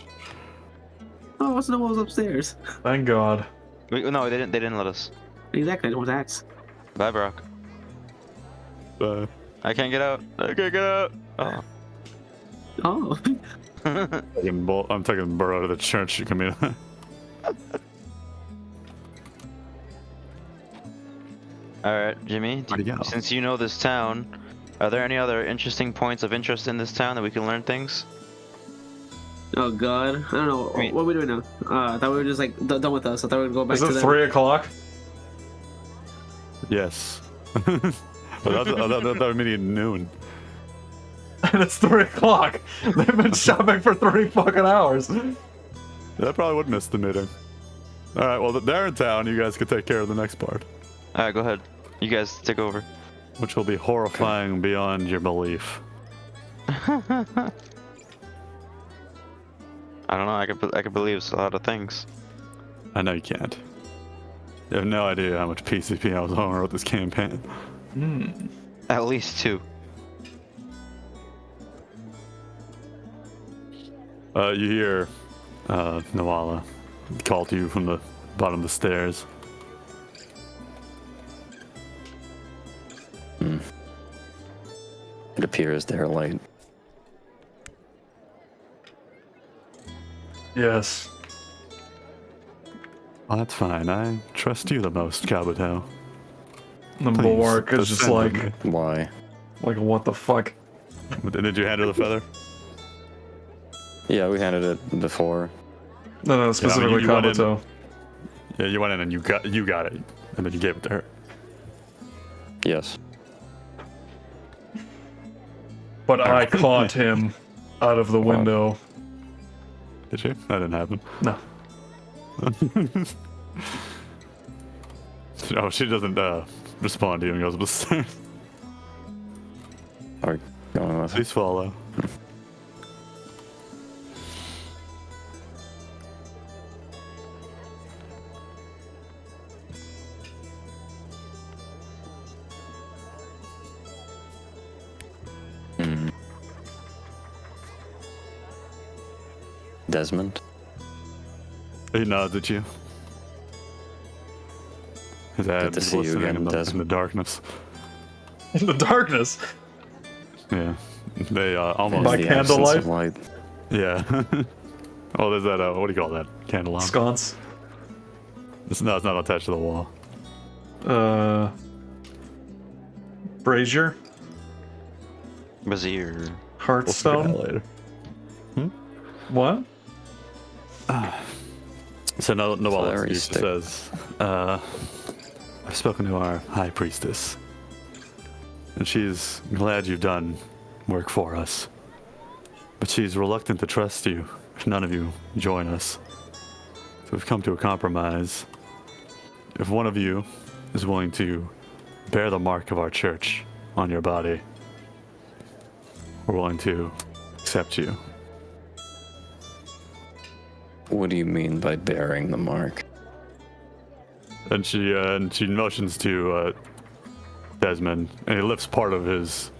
Oh, what's the walls upstairs? Thank God. No, they didn't let us. Exactly, I don't want to ask. Bye, Brock. Bye. I can't get out. I can't get out. Oh. Oh. I'm taking Burrow to the church. You come in. All right, Jimmy. Where'd he go? Since you know this town, are there any other interesting points of interest in this town that we can learn things? Oh God, I don't know. What are we doing now? I thought we were just like done with us. I thought we would go back Is to it them. 3 o'clock? Yes. But that would mean noon. And it's 3 o'clock. They've been shopping for 3 fucking hours. That probably would miss the meeting. All right. Well, they're in town. You guys can take care of the next part, All right, go ahead. You guys take over. which will be horrifying beyond your belief. I don't know. I could believe a lot of things. I know you can't. You have no idea how much PCP I was on with this campaign. At least 2. You hear Nawala call to you from the bottom of the stairs. It appears they're light. Yes. Well, that's fine. I trust you the most, Kabuto. The Please, bulwark is just descend like, with me. Why? what the fuck? Did you hand her the feather? Yeah, we handed it before. No, specifically you went in- Kabuto. Yeah, you went in and you got it, and then you gave it to her. Yes. But I caught him out of the window. Did you? That didn't happen. No. Oh, she doesn't respond to you and goes up the stairs. Are we going with it? Please follow. Desmond? He nods at you. His head to is see you glistening again, in the Desmond. darkness. In the darkness. Yeah, they almost. By The absence candlelight? of light. Yeah. Oh, there's that. What do you call that? Candelabra. Sconce. It's not attached to the wall. Brazier. Brazier. We'll figure it Hearthstone. out later. What? So Noelle Flurry just stick. says, I've spoken to our high priestess, and she's glad you've done work for us, but she's reluctant to trust you if none of you join us. So we've come to a compromise. If one of you is willing to bear the mark of our church on your body, we're willing to accept you. What do you mean by bearing the mark? And she motions to Desmond, and he lifts part of his.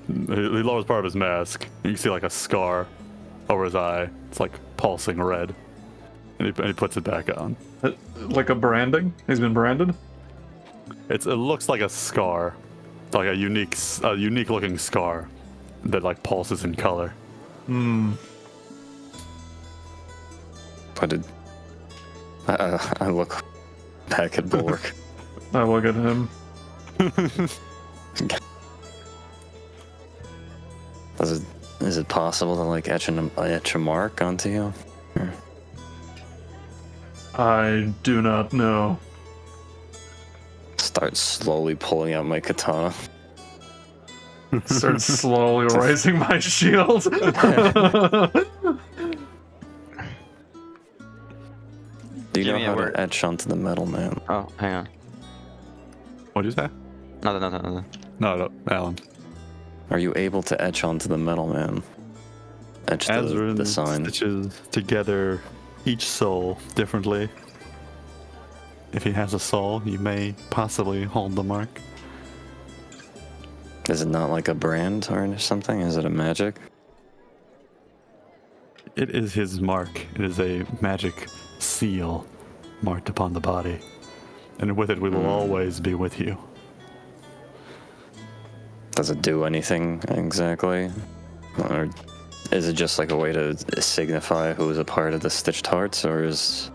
He lowers part of his mask. You can see like a scar over his eye. It's like pulsing red, and he puts it back on. Like a branding? He's been branded? It looks like a scar. It's like a unique looking scar that like pulses in color. But it... I look back at Bulwark. I look at him. Is it possible to like etch a mark onto you? I do not know. Start slowly pulling out my katana. Start slowly raising my shield. Do you know Jimmy, how we're- to etch onto the metal, man? Oh, hang on. What'd you say? Nothing. No, Alan. Are you able to etch onto the metal, man? Etch the Azrin sign. stitches together each soul differently. If he has a soul, you may possibly hold the mark. Is it not like a brand or something? Is it a magic? It is his mark. It is a magic seal marked upon the body. And with it, we will always be with you. Does it do anything exactly? Or is it just like a way to signify who is a part of the Stitched Hearts? Or is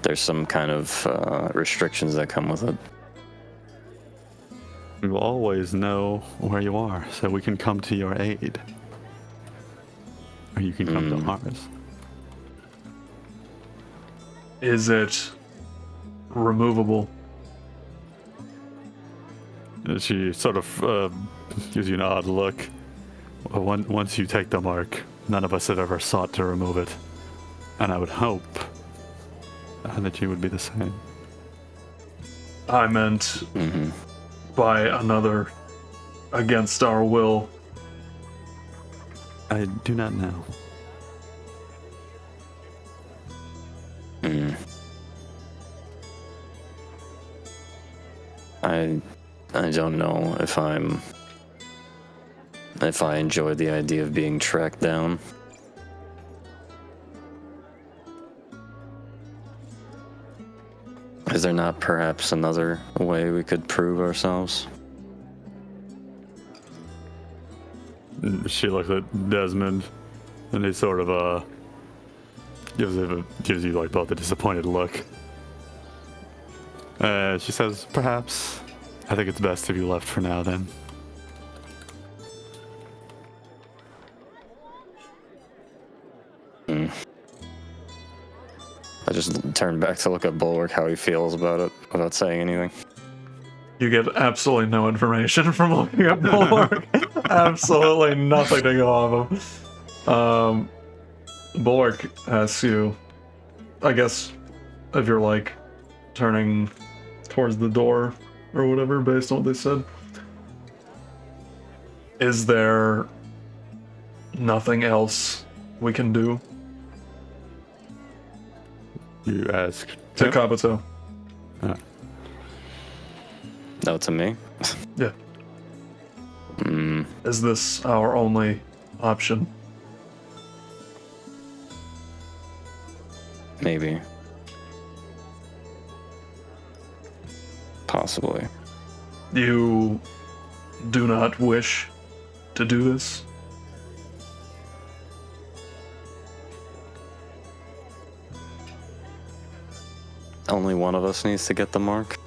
there some kind of restrictions that come with it? We will always know where you are, so we can come to your aid. Or you can come to ours. Is it removable? She sort of gives you an odd look. Once you take the mark, none of us have ever sought to remove it. And I would hope that you would be the same. I meant by another against our will. I do not know. I don't know if I enjoy the idea of being tracked down. Is there not perhaps another way we could prove ourselves? She looks at Desmond, and he sort of gives you like both a disappointed look. She says, "Perhaps. I think it's best if you left for now, then." I just turned back to look at Bulwark, how he feels about it, without saying anything. You get absolutely no information from looking at Bulwark. Absolutely nothing to go off of. Bulwark asks you, I guess, if you're like turning towards the door or whatever, based on what they said. Is there nothing else we can do? You ask To Kabuto. No, to me? Yeah. Is this our only option? Maybe. Possibly. You do not wish to do this? Only one of us needs to get the mark?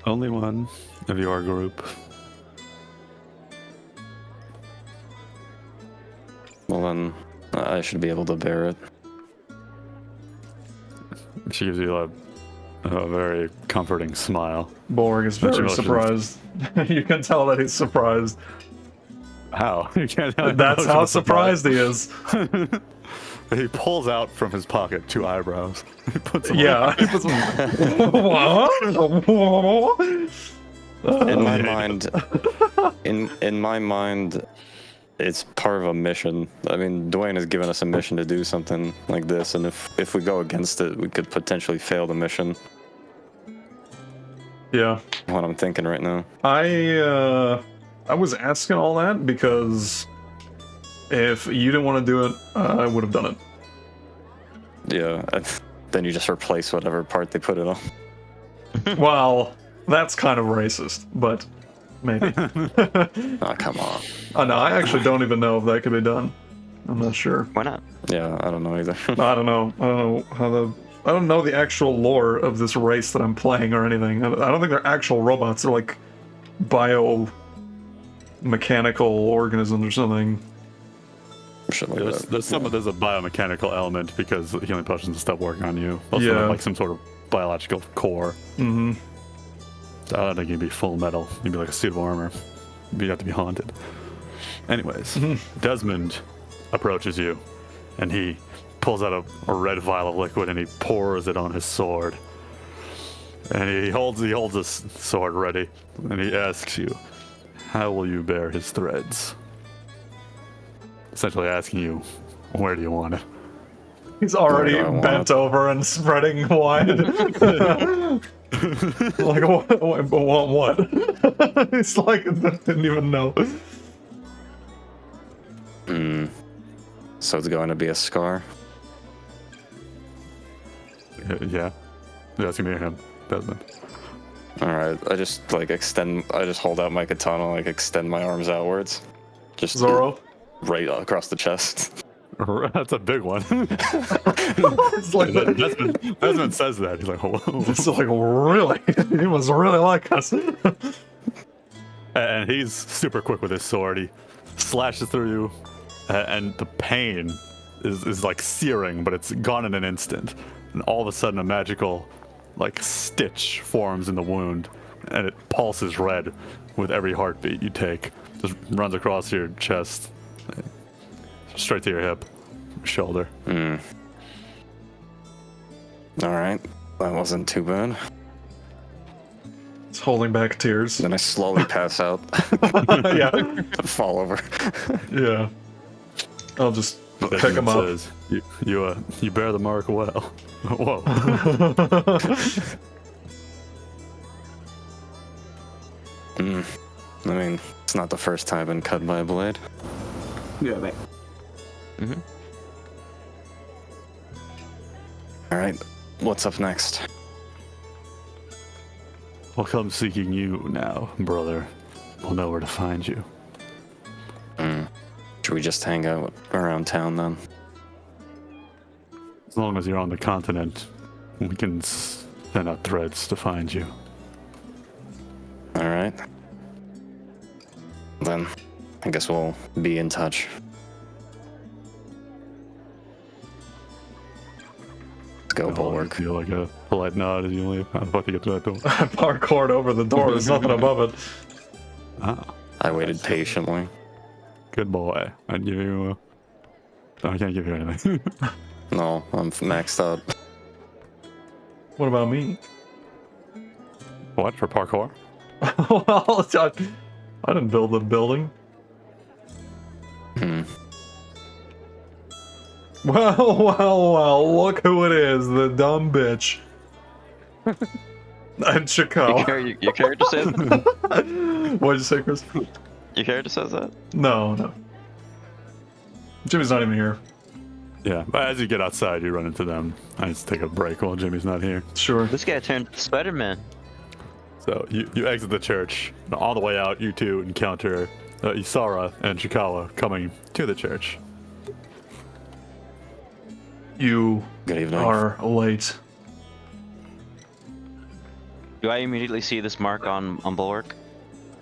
only one of your group. Well then, I should be able to bear it. She gives you a very comforting smile. Borg is very Emotions. surprised. You can tell that he's surprised. How? You can't tell That's how surprised he is. He pulls out from his pocket 2 eyebrows. He puts them Yeah. He puts what? In my mind, in my mind, it's part of a mission. I mean, Dwayne has given us a mission to do something like this, and if we go against it, we could potentially fail the mission. Yeah. What I'm thinking right now. I was asking all that because if you didn't want to do it, I would have done it. Yeah, then you just replace whatever part they put it on. Well, that's kind of racist, but maybe. Oh, come on. No, I actually don't even know if that could be done. I'm not sure. Why not? Yeah, I don't know either. I don't know I don't know the actual lore of this race that I'm playing or anything. I don't think they're actual robots. They're like biomechanical organisms or something. Shit like that. There's a biomechanical element because the healing potions will stop working on you. Also, Yeah. like some sort of biological core. Mm-hmm. So I don't think you'd be full metal. You'd be like a suit of armor. You'd have to be haunted. Anyways, Desmond approaches you, and he pulls out a red vial of liquid and he pours it on his sword. And he holds his sword ready, and he asks you, "How will you bear his threads?" Essentially asking you, where do you want it? He's already Where do I want bent it? over and spreading wide. Like, what? It's like, I didn't even know. So it's going to be a scar. Yeah. That's gonna be him, Desmond. Alright, I just hold out my katana, like extend my arms outwards. Just Zoro? right across the chest. That's a big one. It's like, Desmond says that. He's like, whoa. it's like, really? He must really like us. And he's super quick with his sword. He slashes through you, and the pain is like searing, but it's gone in an instant. And all of a sudden, a magical, like, stitch forms in the wound, and it pulses red with every heartbeat you take. Just runs across your chest, straight to your hip, shoulder. Alright, that wasn't too bad. It's holding back tears. Then I slowly pass out. Yeah. Fall over. Yeah. I'll just pick him up. Says, you bear the mark well. Whoa. I mean, it's not the first time I've been cut by a blade. Yeah, mate. Alright, what's up next? We'll come seeking you now, brother. We'll know where to find you. Should we just hang out around town then? As long as you're on the continent, we can send out threads to find you. Alright. Then, I guess we'll be in touch. Let's go, Bulwark. Feel like a polite nod as you leave. I'm about to get to that door. I parkoured over the door. There's nothing above it. Ah, I waited patiently. good boy. I'd give you I can't give you anything. No, I'm maxed out. What about me? What, for parkour? Well, I didn't build the building. Well, look who it is, the dumb bitch. And Chico. Your character says What'd you say, Chris? Your character says that? No. Jimmy's not even here. Yeah, but as you get outside, you run into them. I just take a break while Jimmy's not here. Sure. This guy turned Spider-Man. So you exit the church. And on the way out, you two encounter Isara and Chikawa coming to the church. You Good evening. are late. Do I immediately see this mark on Bulwark?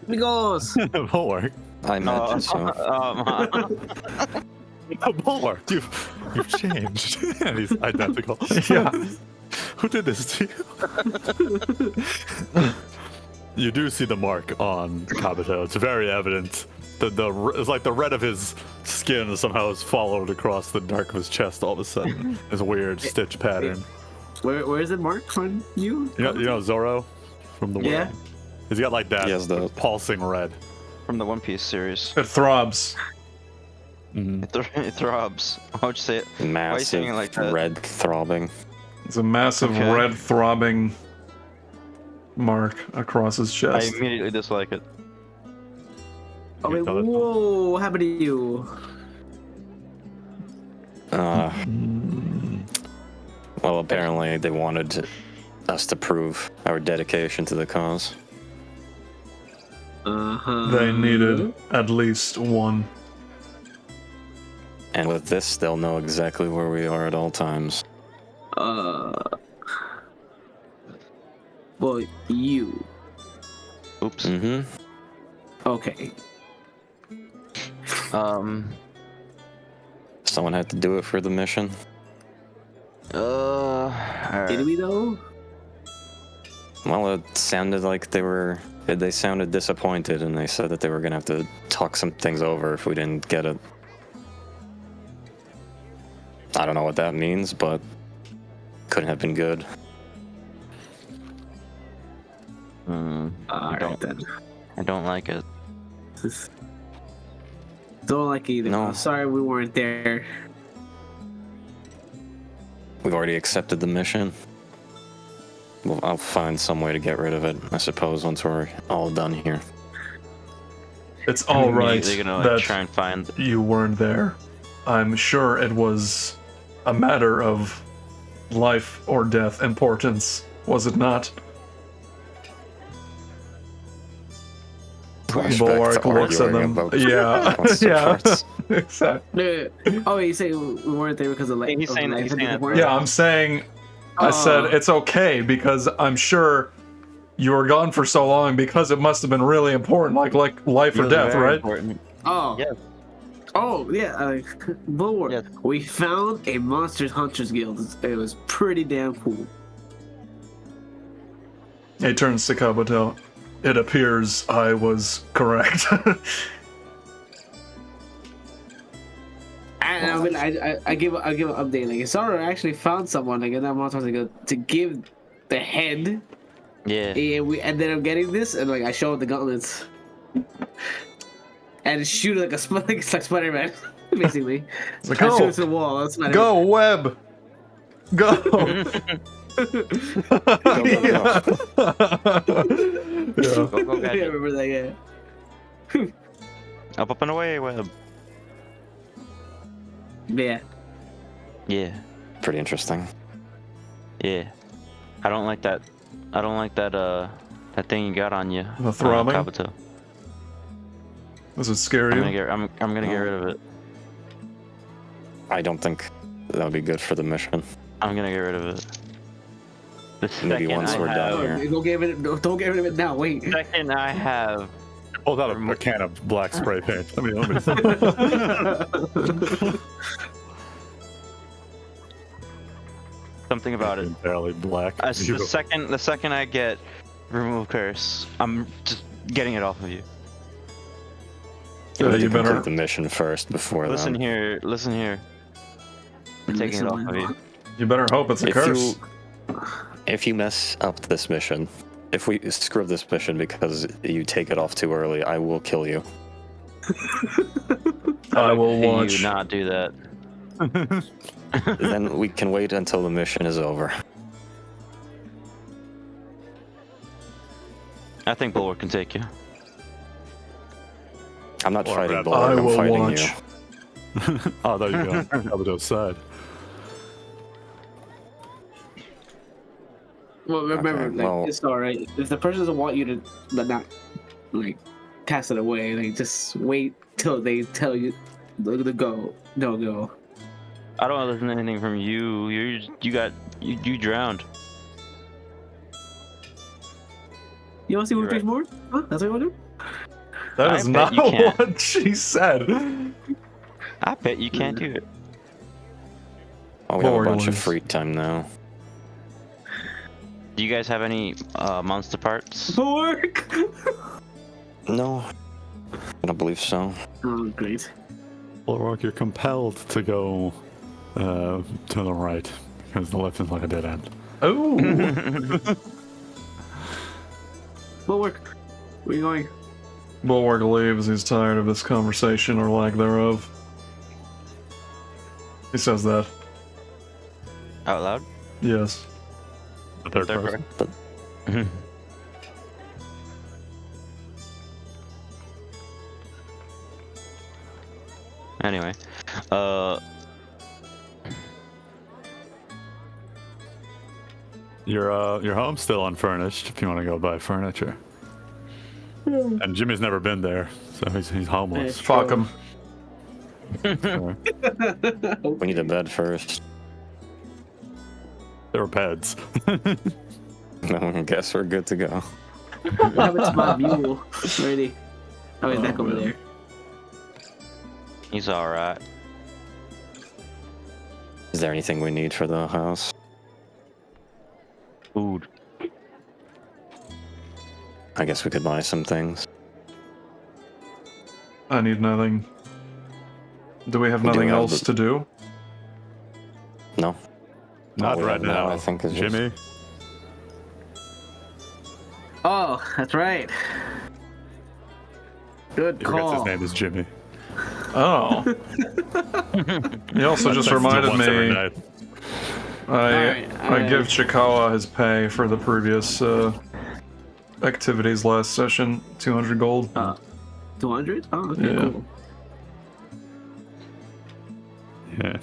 Amigos! Bulwark. I met you, so. Bulwark, you've changed. And he's identical. Yeah. Who did this to you? You do see the mark on Kabuto. It's very evident. It's like the red of his skin somehow has followed across the dark of his chest all of a sudden. It's a weird stitch pattern. Where is it marked from you? You know Zoro from the Yeah. world? He's got like that He has the- pulsing red. From the One Piece series. It throbs. It throbs. Why would you say it? Why are you Massive saying it like that? red throbbing. It's a massive Okay. red throbbing mark across his I chest. immediately dislike it. Oh, wait, tell that- whoa, what happened to you? Well, apparently they wanted us to prove our dedication to the cause. They needed at least one. And with this, they'll know exactly where we are at all times. Well, you. Oops. Mm-hmm. Okay. Someone had to do it for the mission. Did Alright. we though? Well, it sounded like they sounded disappointed, and they said that they were gonna have to talk some things over if we didn't get it. I don't know what that means, but couldn't have been good. Alright then. I don't like it. Don't like it either. No. I'm sorry we weren't there. We've already accepted the mission. Well, I'll find some way to get rid of it, I suppose, once we're all done here. It's all right They're gonna that try and find. you weren't there. I'm sure it was a matter of life or death importance, was it not? Bulwark looks at them. Yeah, yeah, exactly. Oh, you say we weren't there because of like? He's saying that. He's saying that. Yeah, I'm saying. I said it's okay because I'm sure you were gone for so long because it must have been really important, like life or death, right? Important. Oh. Yes. Oh yeah, Bulwark. Yes. We found a Monsters Hunters Guild. It was pretty damn cool. He turns to Kabuto. It appears I was correct. I give an update. Like, Sora actually found someone like in that Monsters Guild to give the head. Yeah. And we ended up getting this, and like I showed the gauntlets. And shoot like it's like Spider-Man, basically. Like, I go, shoot it to the wall. That's Spider-Man. go, web, go. Yeah. Go, Yeah, I gadget. remember that. Yeah. Up and away, web. Yeah. Yeah. Pretty interesting. Yeah. I don't like that. I don't like that. That thing you got on you. The throbbing? Kabuto. Does it scare I'm you? gonna get rid of it. I don't think that would be good for the mission. I'm gonna get rid of it. The Maybe second once I we're done have, here. Don't get rid of it now. Wait. the second I have. Pulled out a can of black spray paint. Let me see. Something about it. Barely black. The second I get remove curse, I'm just getting it off of you. We need You to better. complete the mission first before Listen then. here. Listen here. I'm taking it off of you. You better hope it's a curse. If you mess up this mission, if we screw up this mission because you take it off too early, I will kill you. I will Do watch. you not do that? Then we can wait until the mission is over. I think Bulwark can take you. I'm not Or fighting Red Bulwark, I I'm will fighting watch. you. Oh, there you go. Kabuto's side. Well, remember, Okay, like, well- it's alright. If the person doesn't want you to, but not, like, cast it away, like, just wait till they tell you the go. No go. I don't listen to anything from you. You drowned. You want to see You're what more? Huh? That's what you want to do? That I is bet not you can't. what she said. I bet you can't do it. Oh, we have a bunch of Borderlands. free time now. Do you guys have any monster parts? Work! No, I don't believe so. Oh, great. Bulwark, you're compelled to go to the right because the left is like a dead end. Oh, Bulwark, where you going? Bulwark leaves. He's tired of this conversation or lack thereof. He says that. Out loud? Yes. The third Third person. person. Anyway, Your home's still unfurnished if you want to go buy furniture. And Jimmy's never been there, so he's homeless. Fuck him. So, We need a bed first. there were beds. No, I guess we're good to go. What happened to my mule? Already. Oh, he's back over man. there. he's alright. Is there anything we need for the house? Food. I guess we could buy some things. I need nothing. Do we have We do nothing have else the- to do? No. Not All we right have now. I think is just- Jimmy. Oh, that's right. Good He forgets call. his name is Jimmy. Oh. He also just Texts him reminded once every me. night. I give Chikawa his pay for the previous activities last session. 200 gold. 200? Oh, okay, Yeah. cool. Yeah.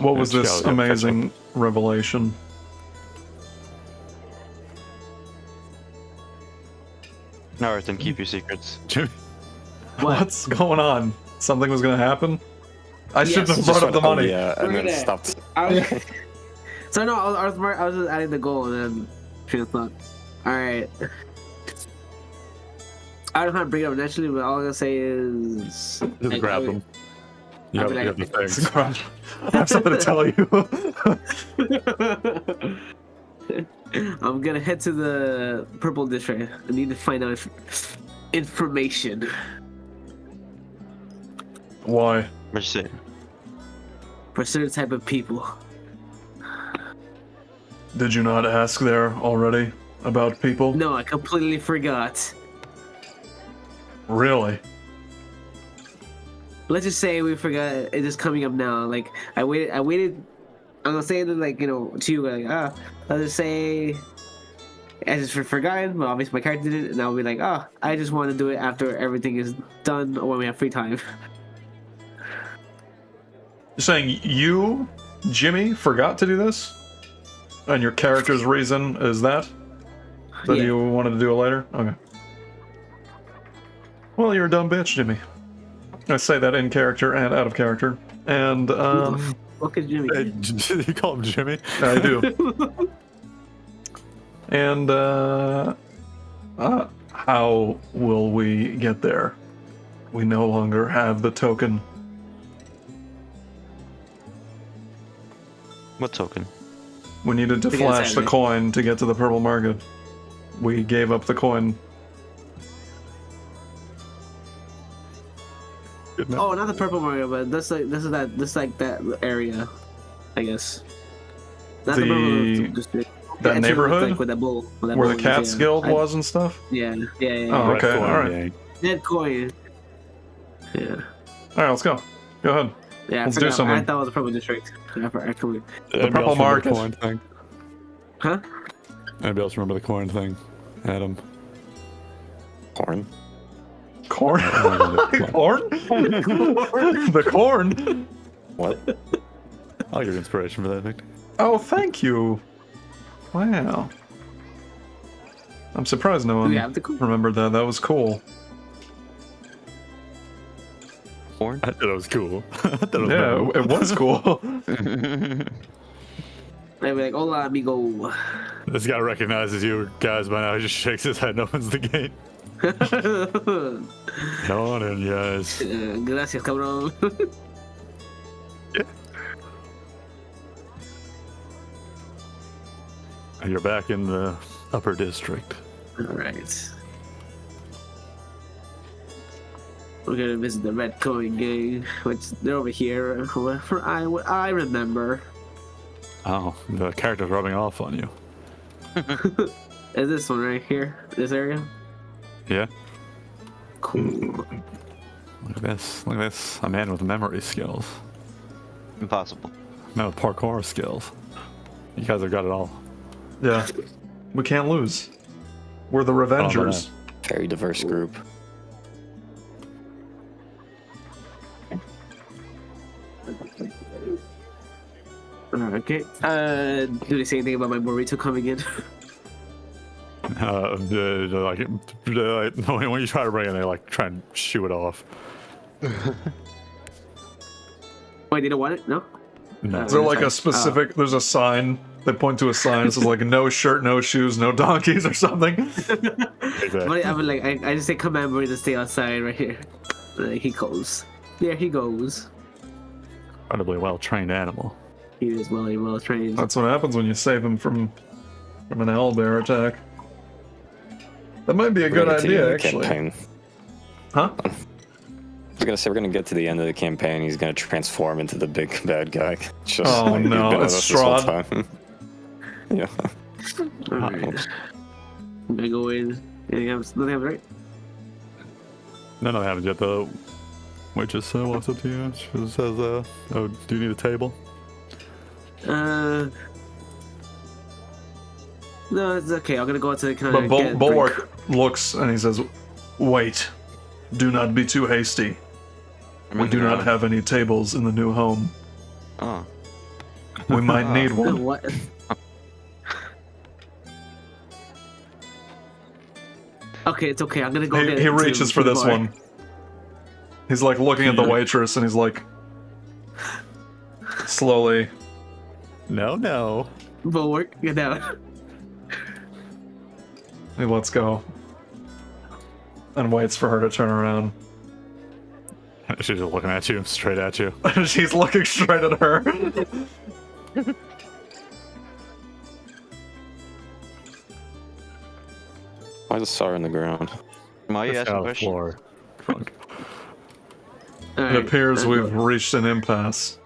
What was Yeah, this Chikawa, yeah, amazing revelation? No, Arthur, keep your secrets. Jimmy. What's going on? Something was gonna happen? I shouldn't have Yes. brought up the Just went, money. "Oh, yeah, and then Look at stopped. So no, I was just adding the goal and then train of thought. Alright. I don't know how to bring it up naturally, but all I'm gonna say is... Just grab them. You I'll have, be you have the things. I have something to tell you. I'm gonna head to the purple district. I need to find out information. Why? What'd you say? For certain type of people. Did you not ask there already about people? No, I completely forgot. Really? Let's just say we forgot it is coming up now. Like I waited I'm gonna say it like, you know, to you like, let's just say I just forgotten, but obviously my character did it, and I'll be like, I just want to do it after everything is done or when we have free time. You're saying you, Jimmy, forgot to do this? And your character's reason is that Yeah. you wanted to do it later? Okay. Well, you're a dumb bitch, Jimmy. I say that in character and out of character. And, Fuck is Jimmy? Hey, you call him Jimmy? I do. And, how will we get there? We no longer have the token. What token? We needed to Against flash the enemy. coin to get to the purple market. We gave up the coin. Good enough. Oh, not the purple Mario, but this is that area, I guess. Not The- purple district. that Yeah, neighborhood? like with that bull, with that Where bull the Cats yeah. Guild was and stuff? Yeah. Oh, Red okay, coin, alright. gang. Dead coin. Yeah. Alright, let's go. Go ahead. Yeah, Let's I do forgot. something. I thought it was a purple district. I forgot. Anybody purple else remember market. The coin thing? Huh? Anybody else remember the coin thing? Adam. Corn. Corn? Corn? The corn? What? I'll give you inspiration for that, Victor. Oh, thank you. Wow. I'm surprised no Do one we have the coin? remembered that. That was cool. Corn? I thought it was cool. I thought it was Yeah, memorable. it was cool. I'd be like, hola, amigo. This guy recognizes you guys by now. He just shakes his head and opens the gate. Come on in, guys. Gracias, cabrón. And you're back in the upper district. Alright. We're gonna visit the Red Coin Gang, which they're over here, for what I remember. Oh, the character's rubbing off on you. Is this one right here? This area? Yeah? Cool. Look at this. Look at this. A man with memory skills. Impossible. A man with parkour skills. You guys have got it all. Yeah. We can't lose. We're the Revengers. Very diverse group. Okay. Do they say anything about my burrito coming in? When you try to bring it, they like try and shoo it off. Wait, they don't want it? No? No. Is there like a specific, there's a sign, they point to a sign, it says like no shirt, no shoes, no donkeys or something? Exactly. But I would like, I just say command burrito stay outside right here. He goes. There he goes. Incredibly well trained animal. He is well trained. That's what happens when you save him from an owlbear attack. That might be a We're good gonna get to the end idea, of the actually. campaign. Huh? I was gonna say we're gonna get to the end of the campaign. He's gonna transform into the big bad guy. It's just Oh, like, he's no, been with it's us this whole Strahd. time. Yeah. Alright. I'm gonna go in. Nothing happens, right? No, they haven't yet though. Waitress walks up to you. She says, "Oh, do you need a table?" No, it's okay. I'm gonna go out to kind But of get a drink. Bulwark looks and he says, "Wait, do not be too hasty. We do not have any tables in the new home. Oh. We might need one." What? Okay, it's okay. I'm gonna go get it. He reaches for this one. He's like looking at the waitress and he's like, slowly. No. Bulwark, get down. He lets go. And waits for her to turn around. She's just looking at you, straight at you. She's looking straight at her. Why is Sar in the ground? Why are you Just asking on a the question? floor. Drunk. It appears we've reached an impasse.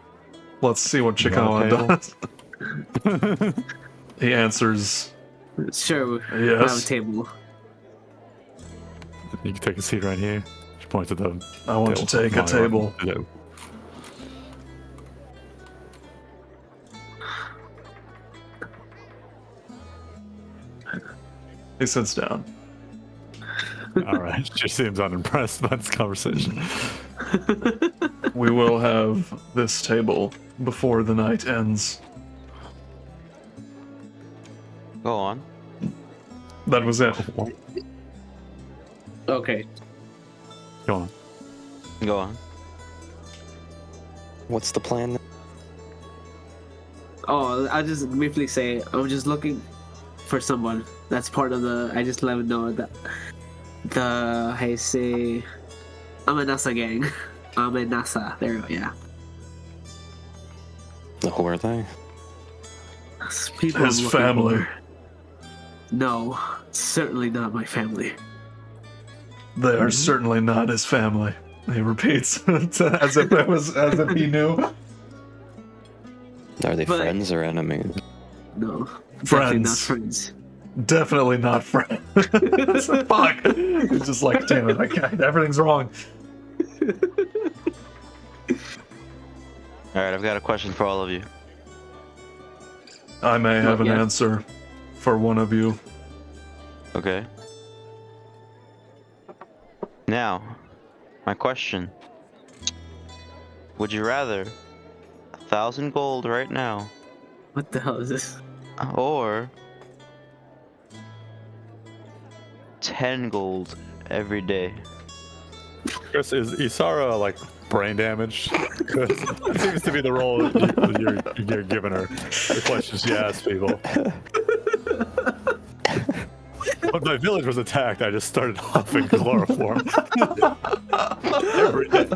Let's see what Chikawa does. He answers, Sure, I have a yes. table. You can take a seat right here. She points at the I want to take a table. He sits down. All right. She seems unimpressed by this conversation. We will have this table before the night ends. Go on. That was it. Okay. Go on. Go on. What's the plan? Oh, I'll just briefly say I'm just looking for someone. That's part of the. I just let him know that I say I'm a NASA gang. I'm a NASA. There we go. Yeah. Who are they? People His I'm looking family. for. No, certainly not my family. They are certainly not his family. He repeats as if he knew. Are they But- friends or enemies? No. Friends. Definitely not friends. Definitely not friends. Fuck. He's just like, damn it, I can't, everything's wrong. Alright, I've got a question for all of you. I may have an yet. answer for one of you. Okay. Now, my question. Would you rather 1,000 gold right now, What the hell is this? or 10 gold every day? Chris, is Isara like brain damaged? Because it seems to be the role that you're giving her. The questions she asks people. When my village was attacked, I just started huffing chloroform. Every day.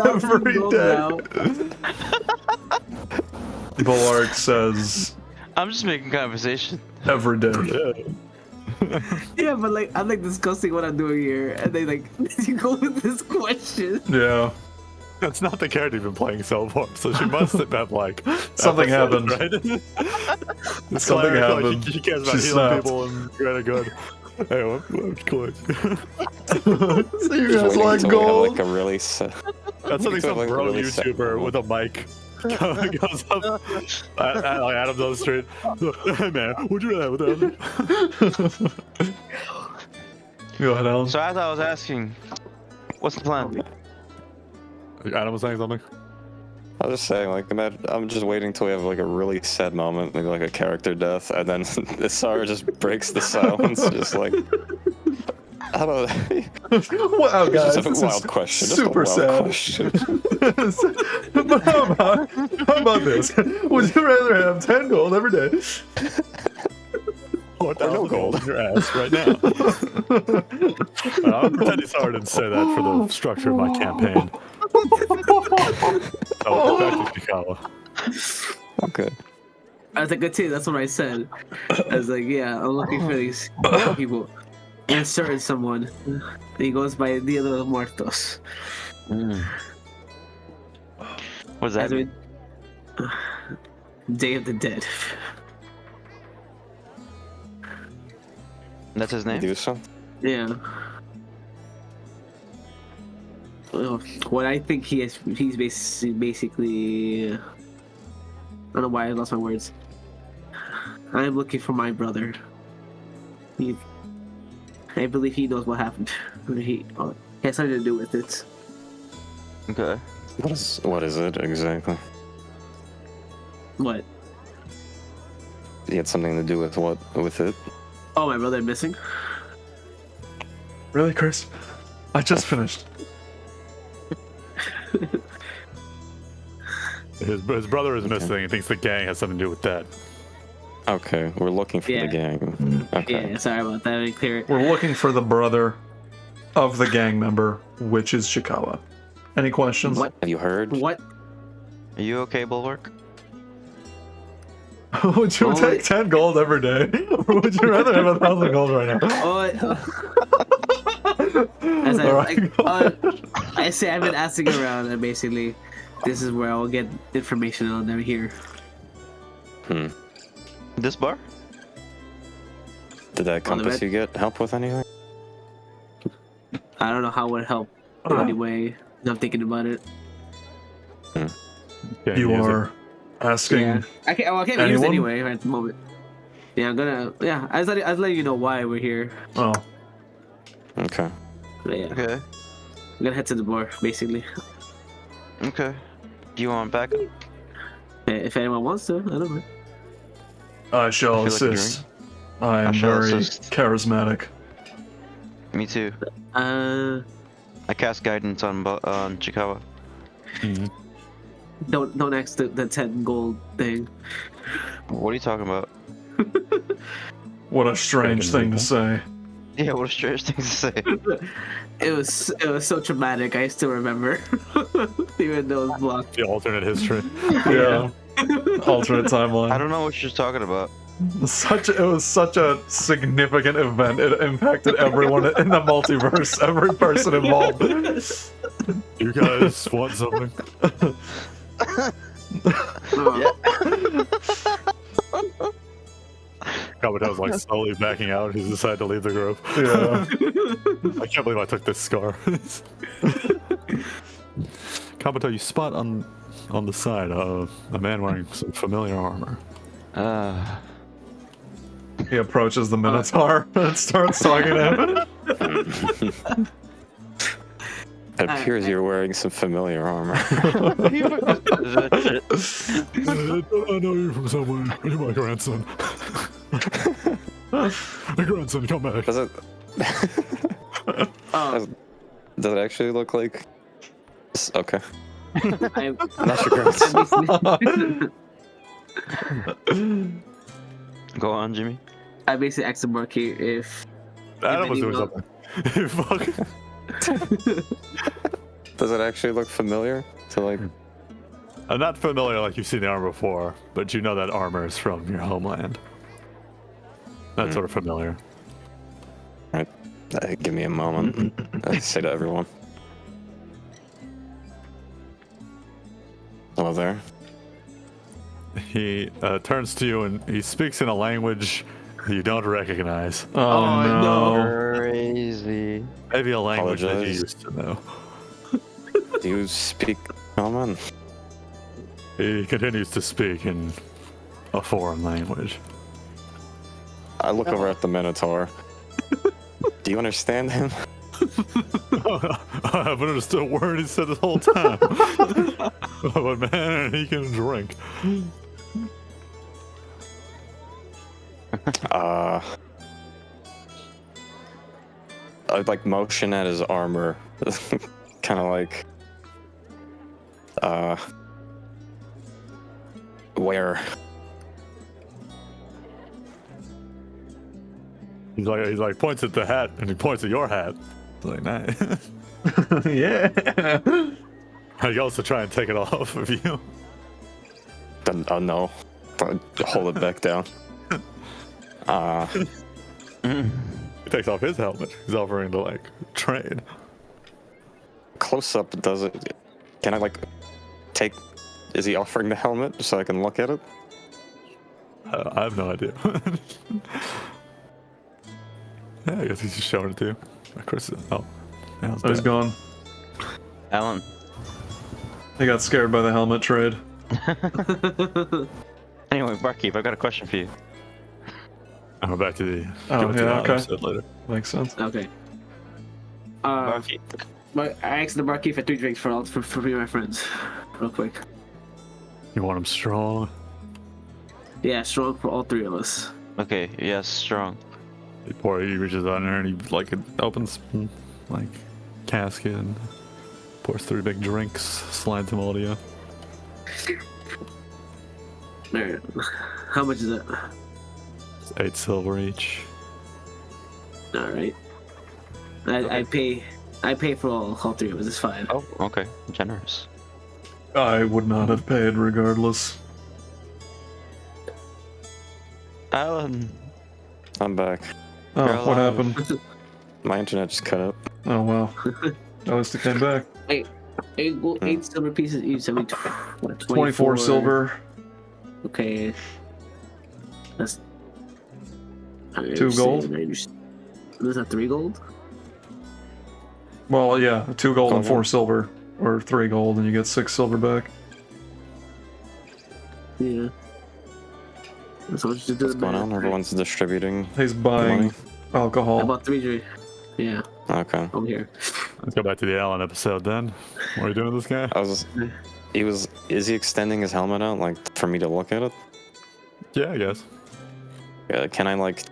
Every Gold day. now. Bulwark says, I'm just making conversation. every day. Yeah. Yeah, but like I'm like discussing what I'm doing here, and they like you go with this question. Yeah. That's not the character you've been playing so far, so she must have like Something happened. right? This Something cleric, like, happened. she cares about She healing snapped. people and really good. Hey, what cool. So you Just guys waiting like until we have, gold? like a really That's something some Like, bro really sad YouTuber moment. with a mic goes up at like Adams on the street. Hey man, would you rather have with that? Go ahead, Alan. So as I was asking, what's the plan? Adam was saying something. I was just saying, like, I'm just waiting till we have like a really sad moment, maybe like a character death, and then Isara just breaks the silence, just like, how about Wow, guys, just a this wild is question, super just a wild sad. question. But how about this? Would you rather have 10 gold every day? Or no gold. in your ass right now. I'm pretending hard and say that for the structure of my campaign. So back to Chikawa. Okay. I was like, good too. That's what I said. I was like, yeah, I'm looking for these people. And certain someone. He goes by Dia de los Muertos. What does that As mean? in Day of the Dead. That's his name? Do something. Yeah. what I think he's basically. I don't know why I lost my words. I am looking for my brother. I believe he knows what happened. He has something to do with it. Okay. What is it exactly? What? He had something to do with what? With it? Oh, my brother missing? Really, Chris? I just finished. His brother is missing. He thinks the gang has something to do with that. Okay, we're looking for the gang. Okay. Yeah, sorry about that. I didn't clear it. We're looking for the brother of the gang member, which is Shikawa. Any questions? What? Have you heard? What? Are you okay, Bulwark? Would you take 10 gold every day? Or would you rather have 1,000 gold right now? As I say, I've been asking around, and basically, this is where I'll get information on them here. This bar? Did that compass you get help with anything? I don't know how it would help anyway. I'm thinking about it. You are asking. Yeah. I can't use it anyway at the moment. Yeah, I'm gonna. Yeah, I was letting you know why we're here. Oh. Okay. But yeah, Okay. I'm gonna head to the bar basically. Okay. Do you want backup? If anyone wants to, I don't know. I shall I feel like assist. I am I shall very assist. charismatic. Me too. Uh, I cast guidance on Chikawa. don't ask the 10 gold thing. What are you talking about? What a strange thing to say. Yeah, what a strange thing to say. It was so traumatic. I still remember, even though it's blocked. The alternate history. Yeah. Alternate timeline. I don't know what you're talking about. It was such a significant event. It impacted everyone in the multiverse, every person involved. You guys want something? Kabuto's like slowly backing out. He's decided to leave the group. Yeah. I can't believe I took this scar. Kabuto, you spot on the side a man wearing some familiar armor. He approaches the Minotaur and starts talking to him. It appears you're wearing some familiar armor. I know you from somewhere. You're my grandson. My grandson, come back. Does it? Does it actually look like? Okay. Not your grandson. Go on, Jimmy. I basically asked the barkeep if Adam was doing something. Fuck. Does it actually look familiar to like? I'm not familiar like you've seen the armor before, but you know that armor is from your homeland. That's sort of familiar. Right. Give me a moment. I say to everyone. Hello there. He turns to you and he speaks in a language you don't recognize. Oh, no. Crazy. Maybe a language that you Apologize. used to know. Do you speak common? He continues to speak in a foreign language. I look over at the Minotaur. Do you understand him? I haven't understood a word he said this whole time. But man, he can drink. I'd like motion at his armor. Kind of like, where? He's like points at the hat and he points at your hat. It's like, nice. Yeah. I also try and take it off of you. Oh no. Hold it back down. He takes off his helmet. He's offering to like trade. Close up, does it? Can I like take? Is he offering the helmet so I can look at it? I have no idea. Yeah, I guess he's just showing it to you. Chris, oh, now He's gone. Alan. I got scared by the helmet trade. Anyway, Barkeep, I've got a question for you. I'll go back to the. Oh, go to the yeah, okay. episode later. Makes sense. Okay. Barkeep. I asked the barkeep for 3 drinks for me and my friends, real quick. You want them strong? Yeah, strong for all 3 of us. Okay, yes, strong. He reaches on her and he like it opens like casket and pours 3 big drinks, slides them all to you. Alright. How much is it? It's 8 silver each. Alright. I pay for all 3 of us, it's fine. Oh, okay. Generous. I would not have paid regardless. Alan. I'm back. Oh, You're what alive. happened? My internet just cut out. Oh, wow. At least it came back. 8 silver pieces each, so what, 24 silver. Okay. That's... 2 gold? Is that 3 gold? Well, yeah, 2 gold and Okay. 4 silver. Or 3 gold, and you get 6 silver back. Yeah. That's how much to do What's going on? Everyone's distributing He's buying money. alcohol. I bought 3 drinks. Yeah, Okay. over here. Let's go back to the Alan episode then. What are you doing with this guy? Is he extending his helmet out, like, for me to look at it? Yeah, I guess. Can I, like,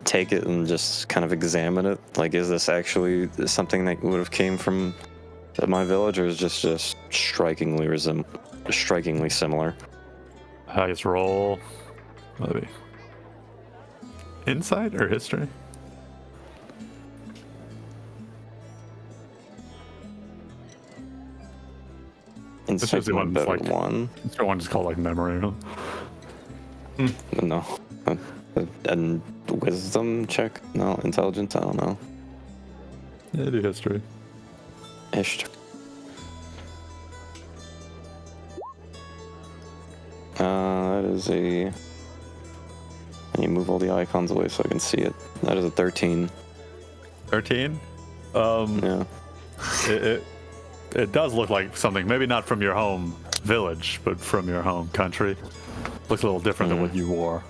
take it and just kind of examine it? Like, is this actually something that would have came from my village, or is it just strikingly similar? Highest roll. Maybe. Insight or history? Insight usually one one better like- than one. It's the one just called like memory. Huh? No. And wisdom check? No. Intelligence? I don't know. Yeah, do history. History. That is a... Can you move all the icons away so I can see it? That is a 13. 13? Yeah. It does look like something, maybe not from your home village, but from your home country. Looks a little different than what you wore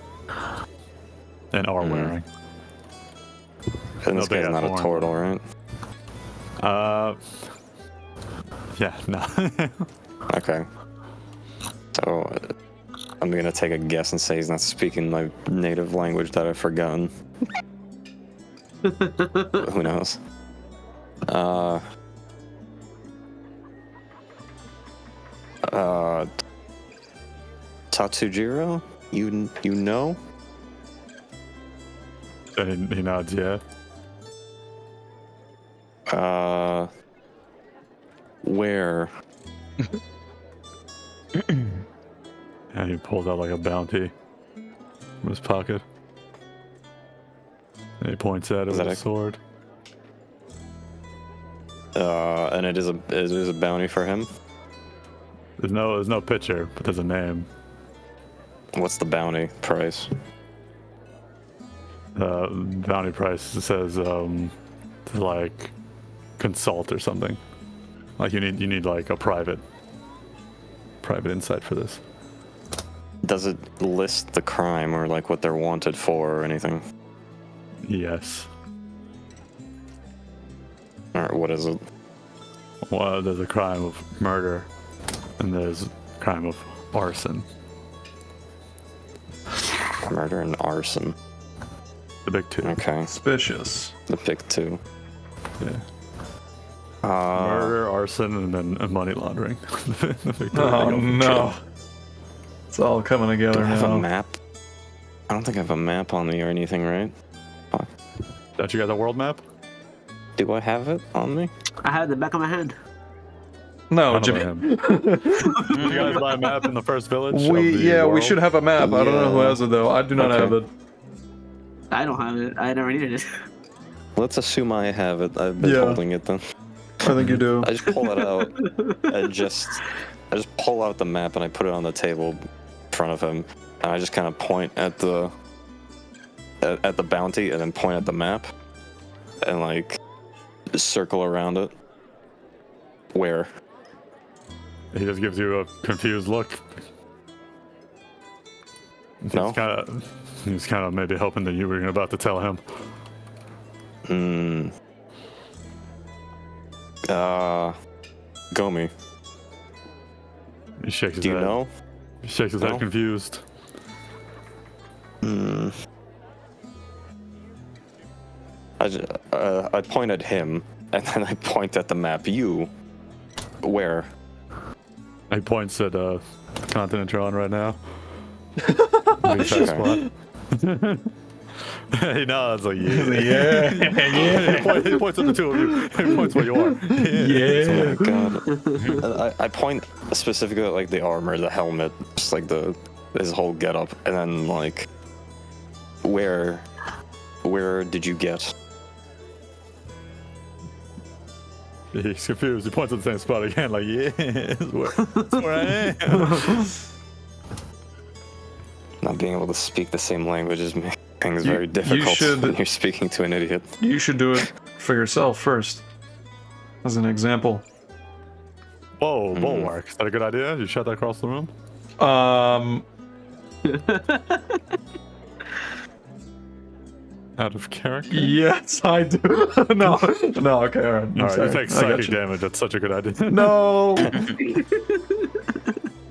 and are wearing. And No this big guy's not a horn. turtle, right? Yeah, no. Okay. So, I'm gonna take a guess and say he's not speaking my native language that I've forgotten. Who knows? Tatsujiro? You know? And he nods, yeah. Where? And he pulls out like a bounty from his pocket. And he points at it Is with that a a- sword. And it is a bounty for him? There's no picture, but there's a name. What's the bounty price? Bounty price says to like consult or something. Like you need like a private insight for this. Does it list the crime or like what they're wanted for or anything? Yes. Or what is it? Well, there's a crime of murder, and there's a crime of arson. Murder and arson. The big two. Okay, Suspicious. the pick two. Yeah. Uh, Murder, arson, and then money laundering. The big two. Oh, no. It's all coming do together I have a now. map? I don't think I have a map on me or anything, right? Don't you guys a world map? Do I have it on me? I have the back of my hand. No, I don't Jimmy. know him. You guys buy a map in the first village? of the We world? should have a map. I don't know who Yeah. has it though. I do not Okay. have it. I don't have it. I never needed it. Let's assume I have it. I've been Yeah. holding it then. I think you do. I just pull it out and I just pull out the map and I put it on the table in front of him, and I just kind of point at the bounty and then point at the map and like circle around it. Where? He just gives you a confused look. No? He's kind of maybe hoping that you were about to tell him. Gomi. He shakes his Do you head. know? He shakes his No? head confused. I point at him, and then I point at the map. You, where? He points at continent you're on right now. Sure. Spot. He nods like, Yeah, yeah. He points at the two of you. He points where you are. Yeah. Oh God. I point specifically at like the armor, the helmet, just like his whole getup, and then like, where did you get? He's confused. He points at the same spot again, like, yeah, that's where I am. Not being able to speak the same language is making things very difficult when you're speaking to an idiot. You should do it for yourself first, as an example. Whoa, bulwark. Is that a good idea? You shot that across the room? Out of character? Yes, I do. No, okay, all right. All right, you take I got psychic you. damage. That's such a good idea. No.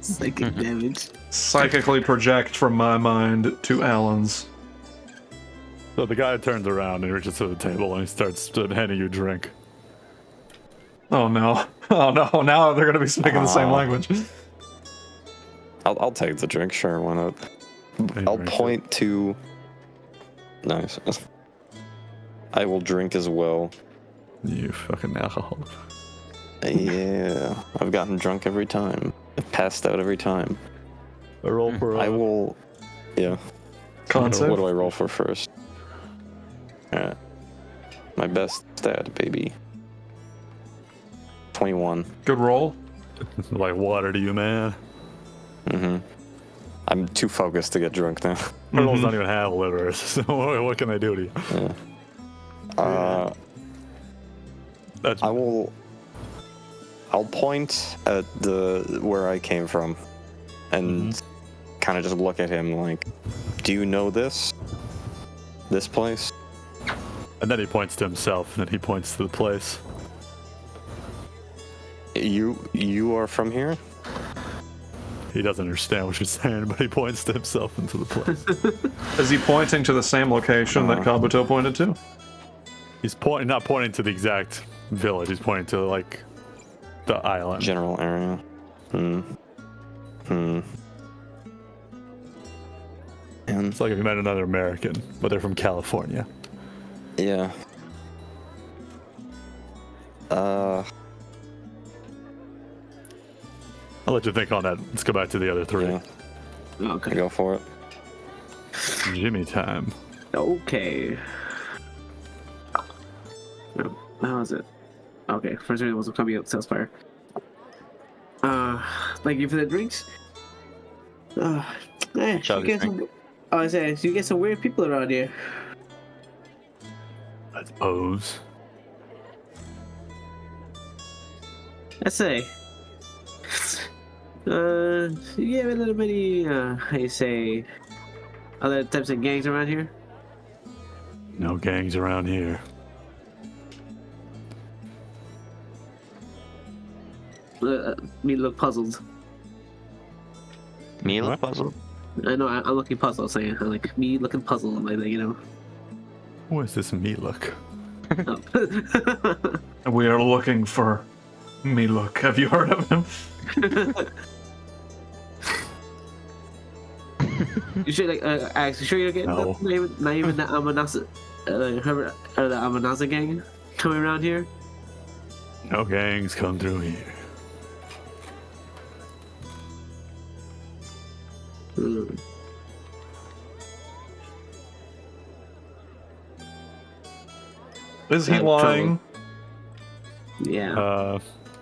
Psychic damage. Psychically project from my mind to Alan's. So the guy turns around and he reaches to the table and he starts handing you a drink. Oh no. Oh no. Now they're gonna be speaking the same language. I'll take the drink, sure, why not? I'll point to... Nice. I will drink as well. You fucking alcoholic. Yeah, I've gotten drunk every time. I've passed out every time. A roll for I will... Yeah. Concept. What do I roll for first? Alright. My best stat, baby. 21. Good roll. like water to you, man. I'm too focused to get drunk now. Turtles don't even have livers, so what can they do to you? Yeah. That's I'll point at where I came from and kind of just look at him like, do you know this place? And then he points to himself, and then he points to the place. You are from here? He doesn't understand what you're saying, but he points to himself into the place. Is he pointing to the same location that Kabuto pointed to? He's not pointing to the exact village. He's pointing to like the island. General area. And It's like if you met another American, but they're from California. yeah. I'll let you think on that. Let's go back to the other three. Yeah. Okay. Go for it. Jimmy time. Okay. How is it? Okay, first reading was coming up talespire. Thank you for the drinks. You Chug get drink. some, I say, you get some weird people around here. I suppose. I say. You have a little many, how you say, other types of gangs around here? No gangs around here. Me look puzzled. Me look puzzled. I know, I'm looking puzzled, saying, like, me looking puzzled, like, you know. Where's this me look? We are looking for Miluk. Have you heard of him? You should like actually sure you're getting No. not even the Amanasa the Amanaza gang coming around here. No gangs come through here. Is he lying? Yeah.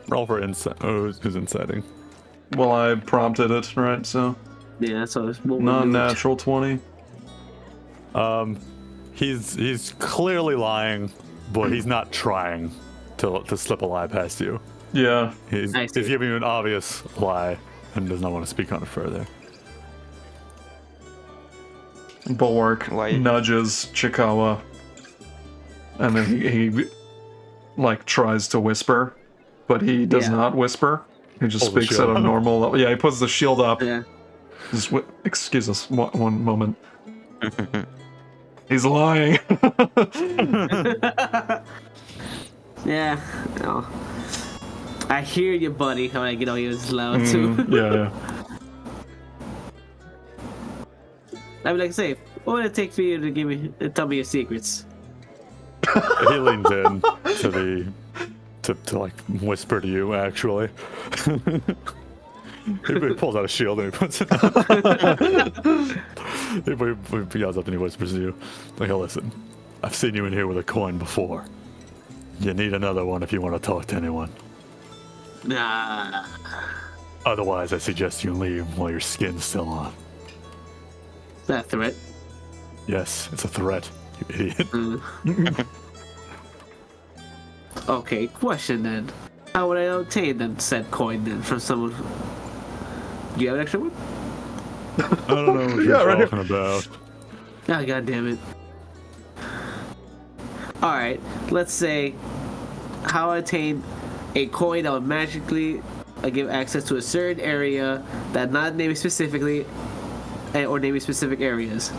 Roll for insight. Oh, who's inciting? Well, I prompted it, right? So Yeah. So it's what we're non-natural 20. He's clearly lying, but he's not trying to slip a lie past you. Yeah. He's giving you an obvious lie and does not want to speak on it further. Bulwark nudges Chikawa, and then he like tries to whisper, but he does not whisper. He just speaks at a normal level. Yeah, he puts the shield up. Yeah. Excuse us, one moment. He's lying. Yeah. No. I hear you, buddy. I'm like, he was loud too. Yeah. I would like to say, what would it take for you to tell me your secrets? He leans in to like whisper to you. Actually, he pulls out a shield and he puts it on. He yells up and he whispers to you, like, "Oh, listen, I've seen you in here with a coin before. You need another one if you want to talk to anyone. Nah. Otherwise, I suggest you leave while your skin's still on." Is that a threat? Yes, it's a threat, you idiot. Okay, question then. How would I obtain that said coin then from someone? Do you have an extra one? I don't know what you're talking about. Oh, god damn it. Alright, let's say how I attain a coin that would magically give access to a certain area that not named specifically or naming specific areas.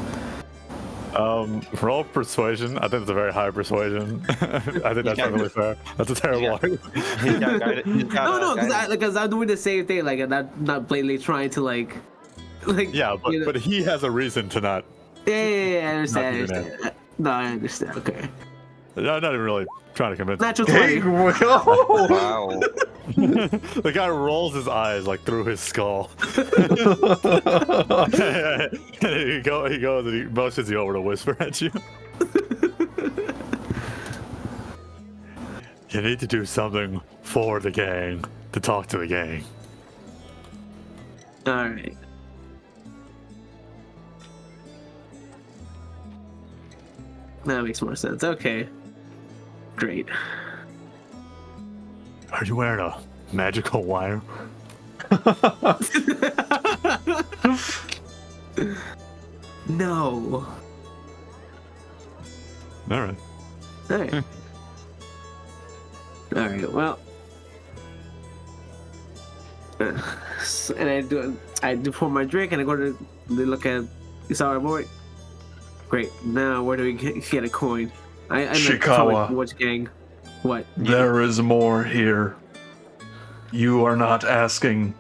Roll persuasion. I think it's a very high persuasion. I think that's not really fair. That's a terrible argument. No, because I'm doing the same thing. Like, I'm not blatantly trying to like. Yeah, but he has a reason to not. Yeah, I understand. No, I understand. Okay. I'm not even really trying to convince. Natural 20. Wow. The guy rolls his eyes like through his skull. And he goes and he motions you over to whisper at you. You need to do something for the gang, to talk to the gang. Alright. That makes more sense. Okay. Great. Are you wearing a magical wire? No. Alright. Alright. Alright, well. And I do pour my drink and I go to look at this our boy. Great. Now where do we get a coin? I Chikawa. Which gang? What? There is more here. You are not asking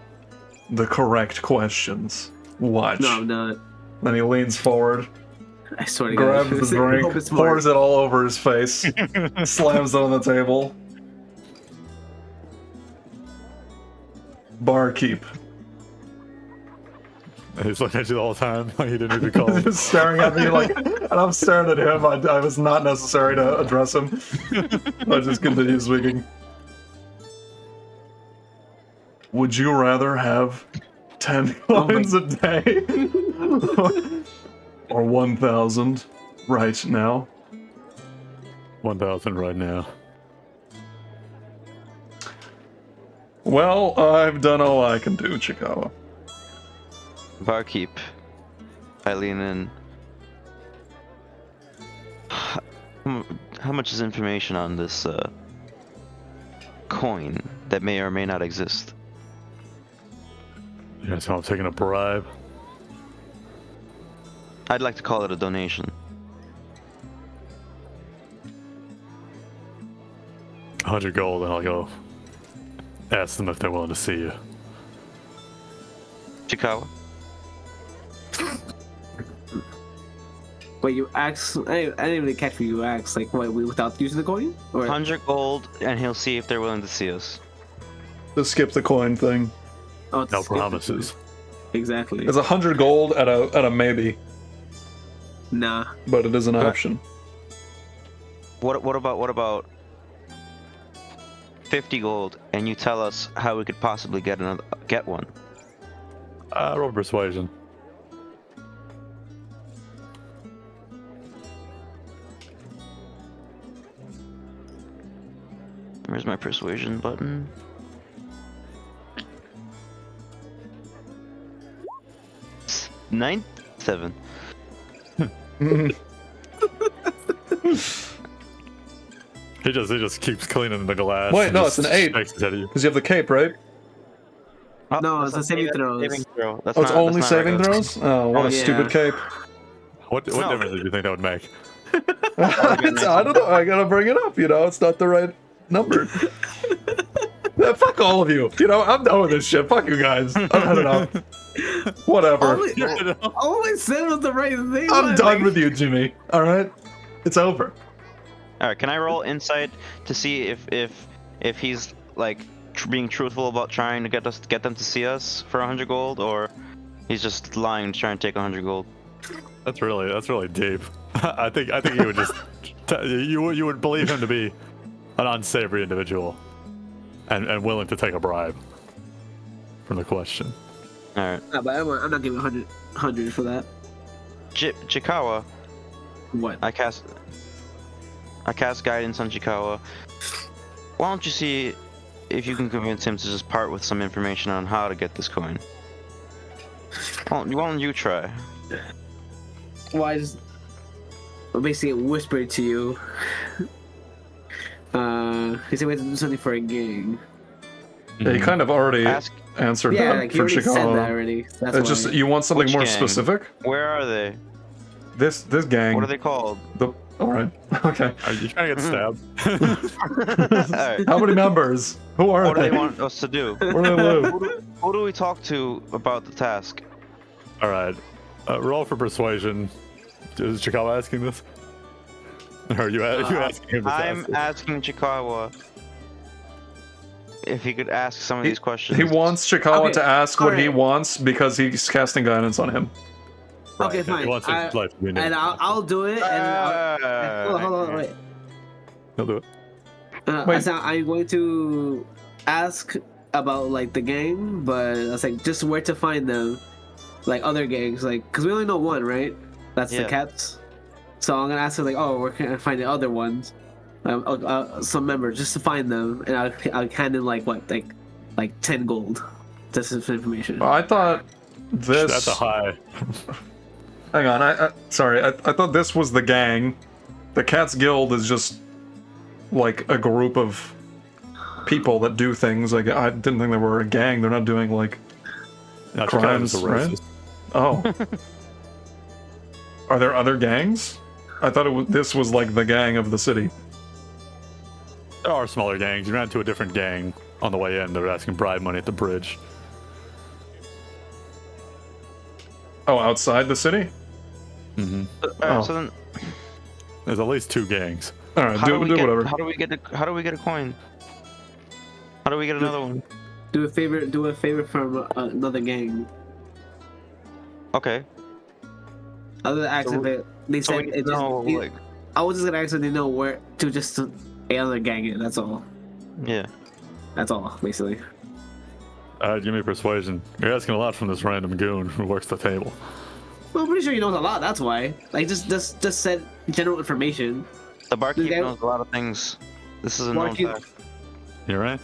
the correct questions. Watch. No, I'm not. Then he leans forward, I swear to God. grabs the drink, pours it all over his face, slams it on the table. Barkeep. He's looking at you the whole time, like he didn't even call. He's just staring at me like, and I'm staring at him. I was not necessary to address him. I just continue speaking. Would you rather have 10 coins a day? Or 1,000 right now? 1,000 right now. Well, I've done all I can do, Chikawa. Barkeep. I lean in. How much is information on this coin that may or may not exist? Yeah, so I'm taking a bribe. I'd like to call it a donation. 100 gold, and I'll go ask them if they're willing to see you. Chikawa? Wait, you asked? I didn't really catch what you asked. Like, what, without using the coin? Or 100 gold, and he'll see if they're willing to see us. The skip the coin thing. oh, it's No promises. Exactly. It's 100 gold at a maybe, Nah. but it is an option. What about 50 gold, and you tell us how we could possibly get one? Roll persuasion. Where's my persuasion button? 7. He just keeps cleaning the glass. Wait, and no, just it's an 8. shakes his head at you. Because you have the cape, right? Oh, No, that's it's a saving not throws. saving throw. That's Oh, it's not- only that's not saving regular. throws? Oh, what a Yeah. stupid cape. What No. difference do you think that would make? I don't know. I gotta bring it up. It's not the right number. Yeah, fuck all of you. I'm done with this shit. Fuck you guys. I'm headed out. Whatever. All I said was the right thing. I'm done with you, Jimmy. All right, it's over. All right, can I roll insight to see if he's like being truthful about trying to get them to see us for 100 gold, or he's just lying to try and take 100 gold? That's really deep. I think you would just you would believe him to be an unsavory individual, and willing to take a bribe from the question. All right, No, but I'm not giving 100 for that. Chikawa. What? I cast guidance on Chikawa. Why don't you see if you can convince him to just part with some information on how to get this coin? Why don't you try? Well, I just basically whispered to you. He said we had to do something for a gang. Yeah, you kind of already Ask answered Yeah, that like he for already said that Chicago. already. That's It's why. just you want something Which more gang? specific. where are they? This gang. What are they called? All right. Okay. Are you trying to get stabbed? Alright. How many members? Who are What do they? they want us to do? Where do they live? Who do we talk to about the task? All right. Roll for persuasion. Is Chikawa asking this? Or are you asking him this? I'm asking Chikawa if he could ask some of these questions. He wants Chikawa Okay, to ask what he alright. wants because he's casting guidance on him. Okay, He fine. wants his life to be And new. I'll do it. And hold on, wait. He'll do it. Wait. So I'm going to ask about like the gang, but I was like just where to find them, like other gangs, like because we only know one, right? That's the Yeah. cats. So I'm gonna ask her like, oh, where can I find the other ones? Some members just to find them, and I'll hand in like 10 gold. Just for information. I thought this. That's a high. Hang on. I thought this was the gang. The Cats Guild is just like a group of people that do things. Like I didn't think they were a gang. They're not doing like No, crimes, Chikawa's a right? racist. Oh. Are there other gangs? I thought this was like the gang of the city. There are smaller gangs. You ran into a different gang on the way in. They were asking bribe money at the bridge. Oh, outside the city? Mm-hmm. Oh. So then, There's at least 2 gangs. All right, do whatever. How do we get a coin? How do we get another one? Do a favor from another gang. Okay. Other than ask if they So said we it know, just, like, I was just gonna ask if they know where to just another gang it. That's all. yeah. That's all, basically. Give me persuasion. You're asking a lot from this random goon who works the table. Well, I'm pretty sure he knows a lot. That's why. Like, just said general information. The barkeep Yeah. knows a lot of things. This is a known Barkeep- fact. You're right.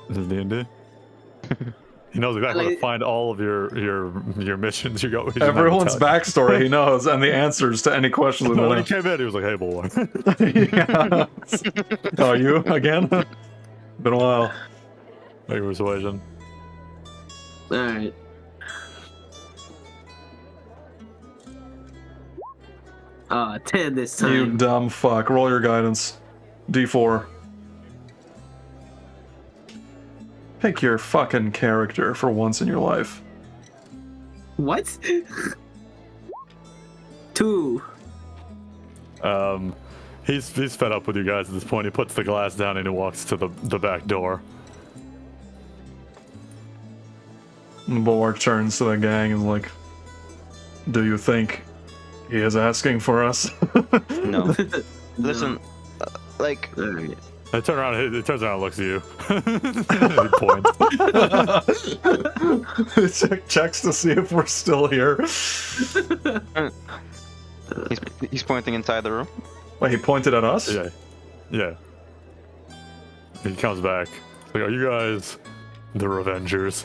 This is D&D. He knows exactly where to Like- find all of your missions. You got Everyone's backstory he knows and the answers to any questions. No, when we he came in, he was like, "Hey, boy." yeah. Oh, you again? Been a while. Make persuasion. All right. 10 this time. You dumb fuck. Roll your guidance. D4. Pick your fucking character for once in your life. What? 2. He's fed up with you guys at this point. He puts the glass down and he walks to the back door. And Bulwark turns to the gang and is like, "Do you think he is asking for us?" No. Listen, like, All right. He turns around and looks at you. He points. Checks to see if we're still here. he's pointing inside the room. Wait, he pointed at us? Yeah. Yeah. He comes back. He's like, "Are you guys the Revengers?"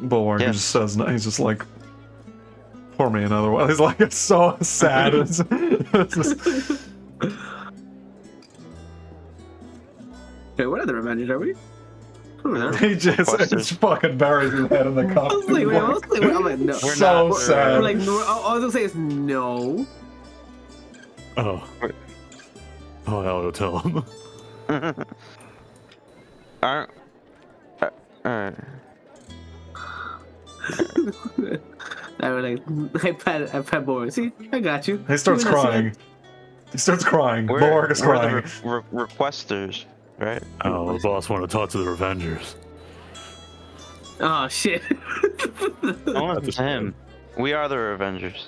Bulwark Yeah. just says no. He's just like, pour me another one. He's like, it's so sad. It's just- Okay, what other Avengers are we? Over there. he just fucking buries his head in the cup. I was like, wait, I'm like, no. We're so not- sad. I'm like, no, all I was gonna say is no. Oh. Oh, I'll tell him. Aren't. I was like, I pat Boris. See, I got you. He starts You know, crying. He starts crying. We're, Bulwark is we're crying. the requesters, right? Oh, the boss wanted to talk to the Revengers. Oh shit. No one's him. We are the Revengers.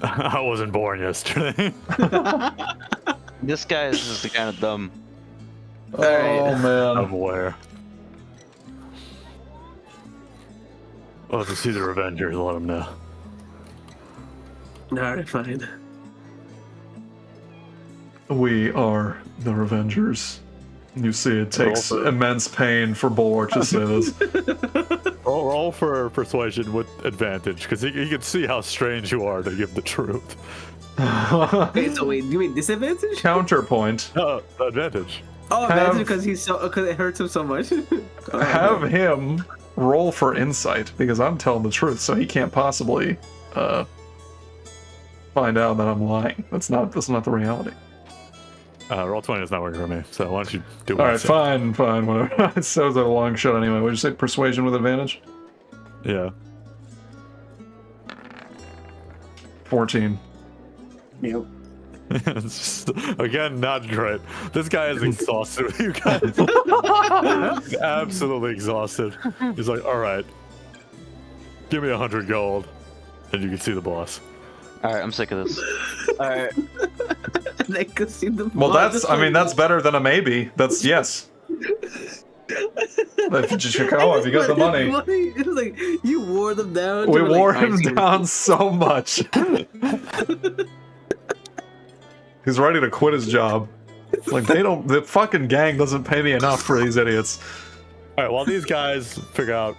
I wasn't born yesterday. This guy is just kind of dumb. Oh I'm man. aware. Well, if you see the Revengers, let them know. Alright, fine. We are the Revengers. You see, it takes Roll for- immense pain for Bulwark to say this. Roll for persuasion with advantage, because he can see how strange you are to give the truth. Okay, so wait, do you mean disadvantage? Counterpoint. Advantage. Oh, Have- advantage because it hurts him so much. Oh, Have him roll for insight, because I'm telling the truth, so he can't possibly find out that I'm lying. That's not the reality. Roll 20 is not working for me, so why don't you do what All I right, say? fine, whatever. It sounds like a long shot anyway. Would you say persuasion with advantage? Yeah. 14. Yep. It's just, again, not great. This guy is exhausted with you guys. He's absolutely exhausted. He's like, all right, give me 100 gold, and you can see the boss. Alright, I'm sick of this. Alright. They could see the Well, boss. that's better than a maybe. That's yes. If you just if you got the money. It was like you wore them down. We to, like, wore I him see. down so much. He's ready to quit his job. Like the fucking gang doesn't pay me enough for these idiots. All right, while these guys figure out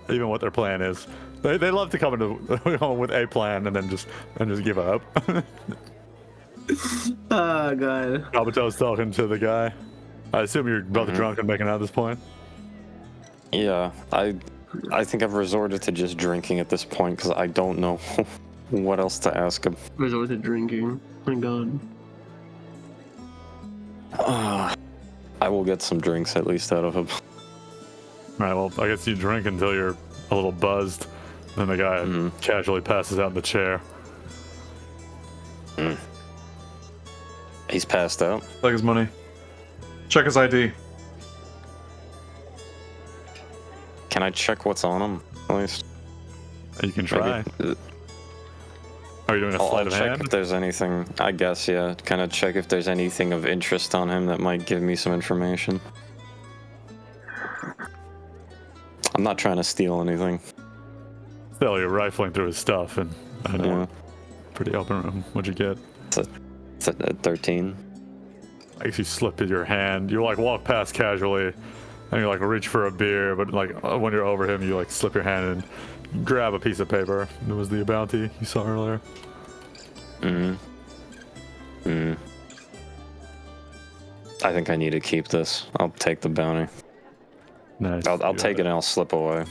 even what their plan is, they love to come with a plan and then just give up. Oh god. Kabuto's talking to the guy. I assume you're both drunk and making out at this point. Yeah, I think I've resorted to just drinking at this point because I don't know what else to ask him. Resort to drinking. My god. I will get some drinks at least out of him. All right, well, I guess you drink until you're a little buzzed. Then the guy casually passes out in the chair. He's passed out. Take his money. Check his ID. Can I check what's on him, at least? You can try. Maybe. Are you doing a I'll sleight of check hand? if there's anything. I guess, yeah. Kind of check if there's anything of interest on him that might give me some information. I'm not trying to steal anything. Still, you're rifling through his stuff, and I know. Yeah. Pretty open room. What'd you get? It's at 13. I guess you slip in your hand. You like walk past casually, and you like reach for a beer, but like when you're over him, you like slip your hand and grab a piece of paper. It was the bounty you saw earlier. I think I need to keep this. I'll take the bounty. Nice. I'll take it and I'll slip away.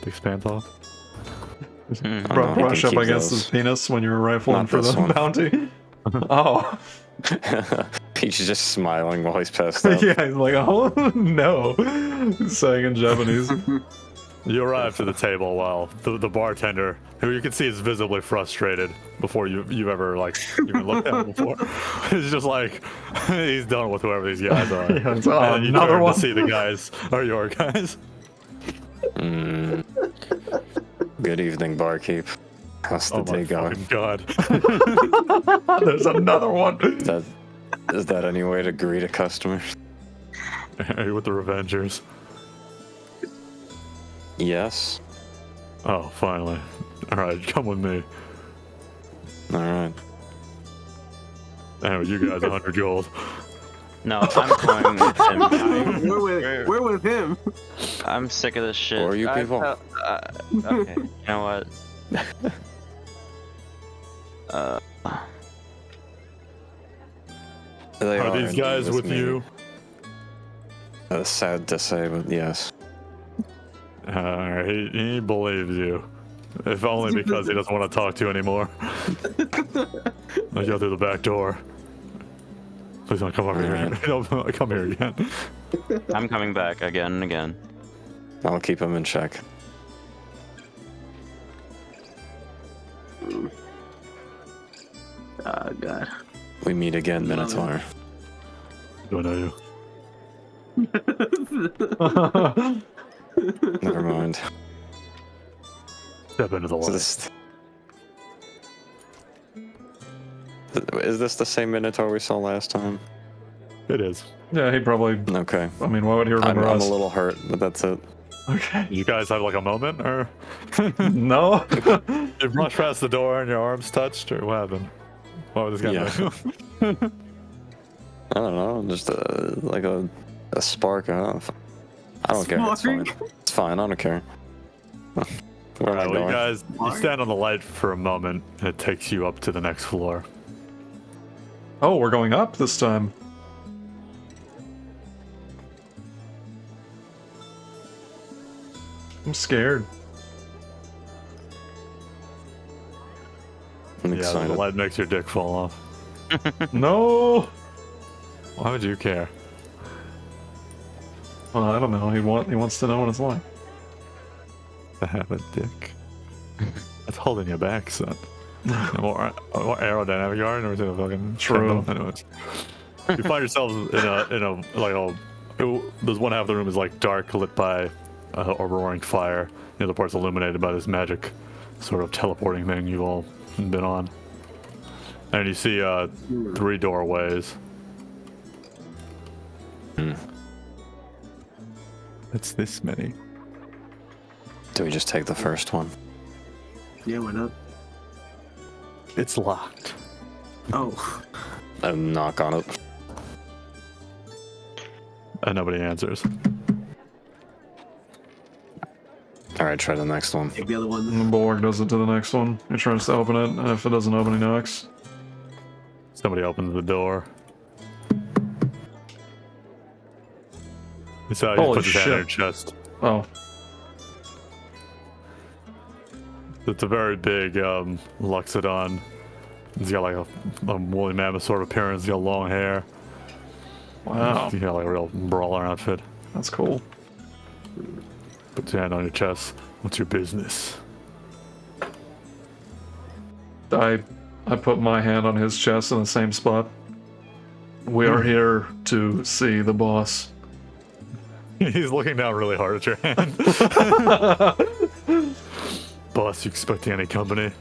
Takes pants off. I Brush can up keep against those. his penis when you're rifling Not for this the one. bounty. Oh. He's just smiling while he's passed out. Yeah, he's like, oh no. He's saying in Japanese. You arrive to the table while the bartender, who you can see is visibly frustrated before you've ever like even looked at him before, is just like he's done with whoever these guys are. Yeah, it's, And you another turn one. to see the guys are your guys. Good evening, barkeep. How's the Oh my day going? fucking god. There's another one. Is that any way to greet a customer? Are you with the Revengers? Yes. Oh, finally. Alright, come with me. All right. Anyway, you guys 100 gold. No, I'm going with him. We're with him. I'm sick of this shit. Or you people. Okay, you know what? They Are these indeed guys with me. you? Sad to say, but yes. He believes you. If only because he doesn't want to talk to you anymore. Let's go through the back door. Please don't come over here. Don't come here again. I'm coming back again and again. I'll keep him in check. Oh god. We meet again, Minotaur. Don't know you. Never mind. Step into the So light. Is this the same Minotaur we saw last time? It is. Yeah, he probably. Okay. I mean, why would he remember I'm us? a little hurt, but that's it. Okay. You guys have like a moment, or No. you rushed past the door and your arms touched, or what happened? What was this guy Yeah. doing? I don't know, just like a spark off. I don't care. It's fine. It's fine. I don't care. Where am I Well, you going? guys, you stand on the light for a moment, and it takes you up to the next floor. Oh, we're going up this time. I'm scared. I'm Yeah, the excited. light makes your dick fall off. No. Why would you care? Well, I don't know. He wants to know what it's like. To have a dick. That's holding you back, son. more aerodynamic yard, or is it a fucking True. Anyways, you find yourselves in a there's one half of the room is like dark, lit by a roaring fire. The other part's illuminated by this magic sort of teleporting thing you've all been on. And you see 3 doorways. It's this many. Do we just take the first one? Yeah, why not? It's locked. Oh. And knock on it. And nobody answers. Alright, try the next one. Take the other one. And Borg does it to the next one. He tries to open it, and if it doesn't open, he knocks. Somebody opens the door. It's how he Holy puts his hand in your shit. chest. Oh. It's a very big Luxodon. He's got like a woolly mammoth sort of appearance. He's got long hair. Wow. He's got like a real brawler outfit. That's cool. Puts your hand on your chest. What's your business? I put my hand on his chest in the same spot. We are here to see the boss. He's looking down really hard at your hand. Boss, you expecting any company?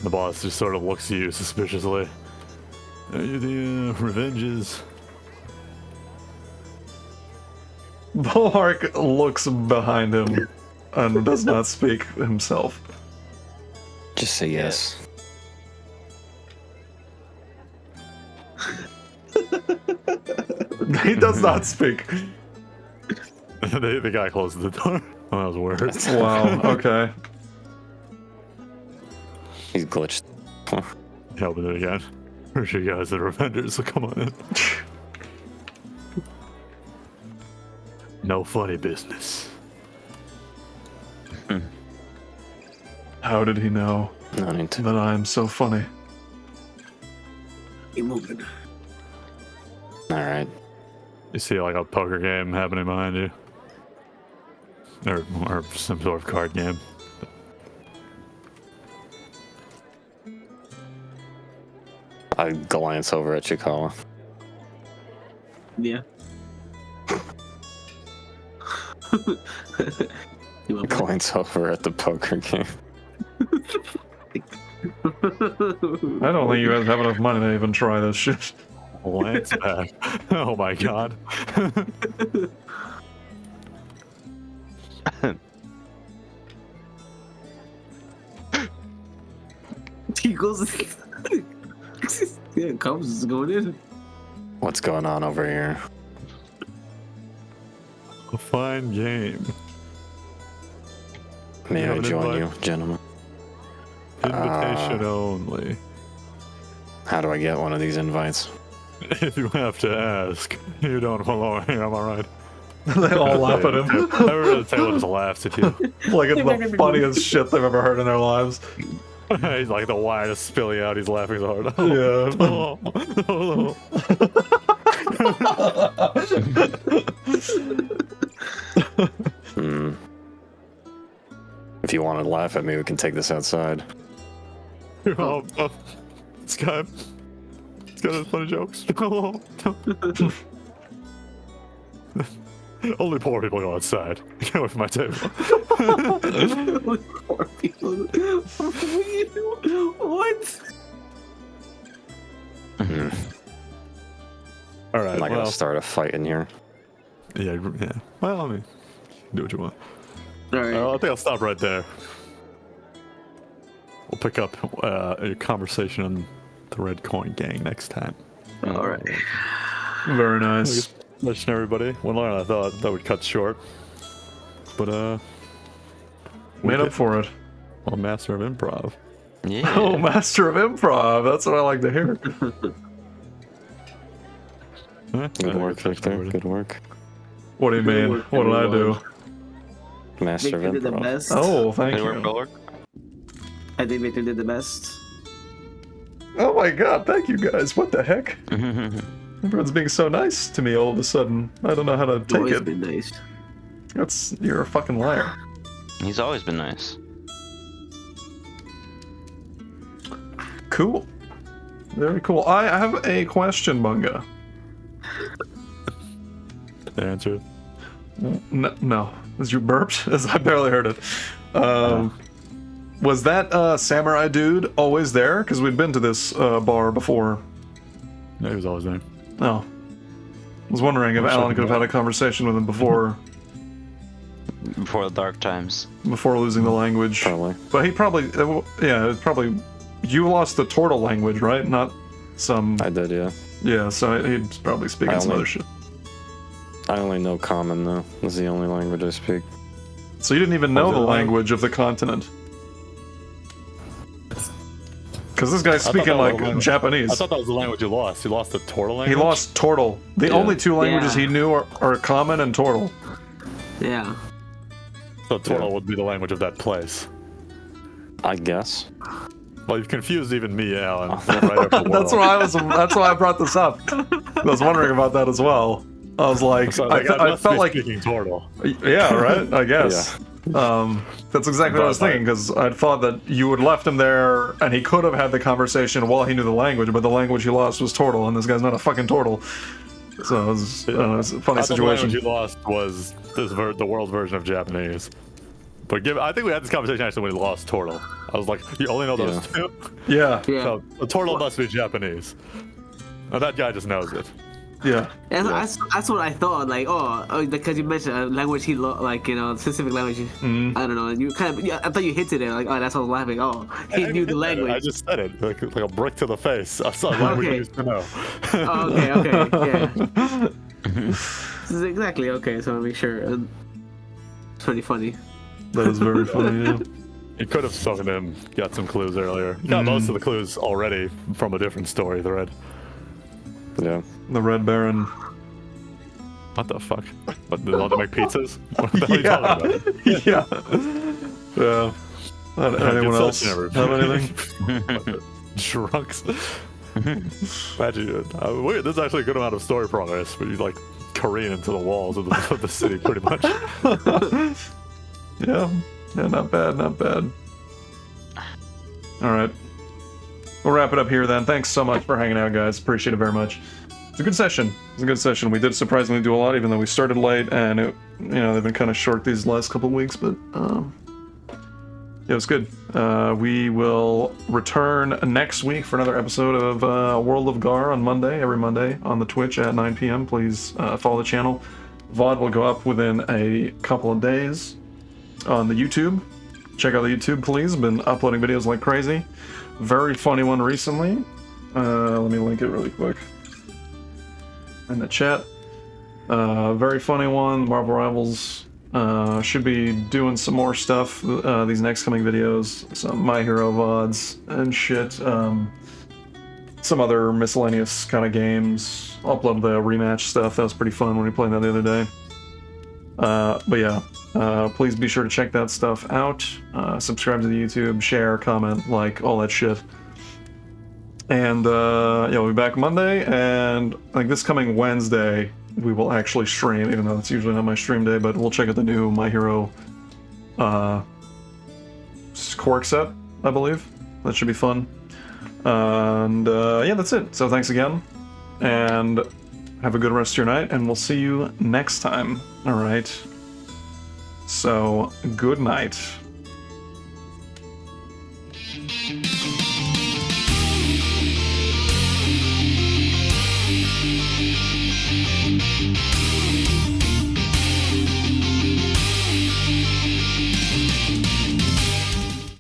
The boss just sort of looks at you suspiciously. Are you the Revenges? Bulwark looks behind him and does not speak himself. Just say yes. He does not speak. The guy closes the door. Oh, that was weird. Wow, okay. He's glitched. He opened it again. Pretty sure you guys are Revengers, so come on in. No funny business. How did he know No need to. that I am so funny? Keep moving. Alright. You see like a poker game happening behind you. Or some sort of card game. I glance over at Chikawa. Yeah. You want Glance over at the poker game. I don't think you guys have enough money to even try this shit. Lance back. Oh my god. He goes. Yeah, comes is going in. What's going on over here? A fine game. May I an join you, invite? gentlemen? Invitation only. How do I get one of these invites? If you have to ask, you don't belong here, am I right? They all laugh at him. Everyone table just laughs at you. Like it's the funniest shit they've ever heard in their lives. He's like the wine is spilling out. He's laughing so hard. Hmm. If you want to laugh at me, we can take this outside. This guy. This guy has funny jokes. Only poor people go outside. Get away from my table. Poor people. What? All right. I'm not well, gonna start a fight in here. yeah. Well, I mean, do what you want. All right. I think I'll stop right there. We'll pick up a conversation on the Red Coin Gang next time. All right. Very nice. Listen, everybody. One line I thought that would cut short, but Made up for it. I'm a master of improv. Yeah. Oh, master of improv. That's what I like to hear. Good work, Victor. Good work. What do you mean? What did I do? Master Victor of did the improv. best. Oh, thank Good work, you. good work. I think Victor did the best. Oh my god, thank you guys. What the heck? Everyone's being so nice to me all of a sudden. I don't know how to take Always it. been nice. You're a fucking liar. He's always been nice. Cool. Very cool. I have a question, Bunga. The answer. No. As you burped? As I barely heard it. Was that samurai dude always there? Because we'd been to this bar before. Yeah, he was always there. Oh. I was wondering if Alan could have had a conversation with him before Before the dark times. before losing the language. Probably. But he probably, probably. You lost the Tortle language, right? Not some. I did, yeah. Yeah, so he'd probably speak I some only- other shit. I only know Common, though. That's the only language I speak. So you didn't even know Was the it like- language of the continent. Because this guy's thought speaking that was like the language. Japanese. I thought that was the language you lost. You lost the Tortle language? He lost Tortle. The Yeah. only two languages Yeah. he knew are Common and Tortle. Yeah. So Tortle Yeah. would be the language of that place. I guess. Well, you've confused even me, Alan. Right up the That's wall. That's why I brought this up. I was wondering about that as well. I was like, So, I must felt be like, speaking Tortle. yeah, right. I guess. That's exactly what I was thinking, because I thought that you had left him there, and he could have had the conversation while he knew the language, but the language he lost was Tortle, and this guy's not a fucking Tortle. So it was, it's a funny I thought the language situation. you lost was the world version of Japanese. But I think we had this conversation actually when he lost Tortle. I was like, you only know those two? Yeah, Yeah. So the Tortle must be Japanese. Now that guy just knows it. yeah. That's what I thought. Like, because you mentioned a language he specific language. I don't know. You kind of, I thought you hinted it. Like, oh, that's why I was laughing. Oh, he knew the language. I just said it like a brick to the face. I saw language I used to know. Oh, okay, yeah. This is exactly okay. So I make sure. It's pretty funny. That is very funny. Yeah. You could have spoken to him, got some clues earlier. Got most of the clues already from a different story thread. Yeah. The Red Baron. What the fuck? What, they want to make pizzas? What the hell are you talking about? Yeah. Anyone Good else session, have everybody. anything? Drunks. Imagine, weird. There's actually a good amount of story progress, but you like careen into the walls of the city, pretty much. Yeah, not bad, not bad. All right, we'll wrap it up here then. Thanks so much for hanging out, guys. Appreciate it very much. It's a good session. It's a good session. We did surprisingly do a lot, even though we started late, and they've been kind of short these last couple of weeks, but yeah, it was good. We will return next week for another episode of World of Ghar on Monday, every Monday on the Twitch at 9 p.m. Please follow the channel. VOD will go up within a couple of days on the YouTube. Check out the YouTube, please. Been uploading videos like crazy. Very funny one recently. Let me link it really quick. in the chat. Very funny one. Marvel Rivals should be doing some more stuff these next coming videos. Some My Hero VODs and shit. Some other miscellaneous kind of games. Upload the rematch stuff. That was pretty fun when we played that the other day. But yeah, please be sure to check that stuff out. Subscribe to the YouTube, share, comment, like, all that shit. And yeah, we'll be back Monday, and like this coming Wednesday, we will actually stream, even though it's usually not my stream day, but we'll check out the new My Hero Quark set, I believe. That should be fun. And yeah, that's it. So thanks again, and have a good rest of your night, and we'll see you next time. All right. So, good night.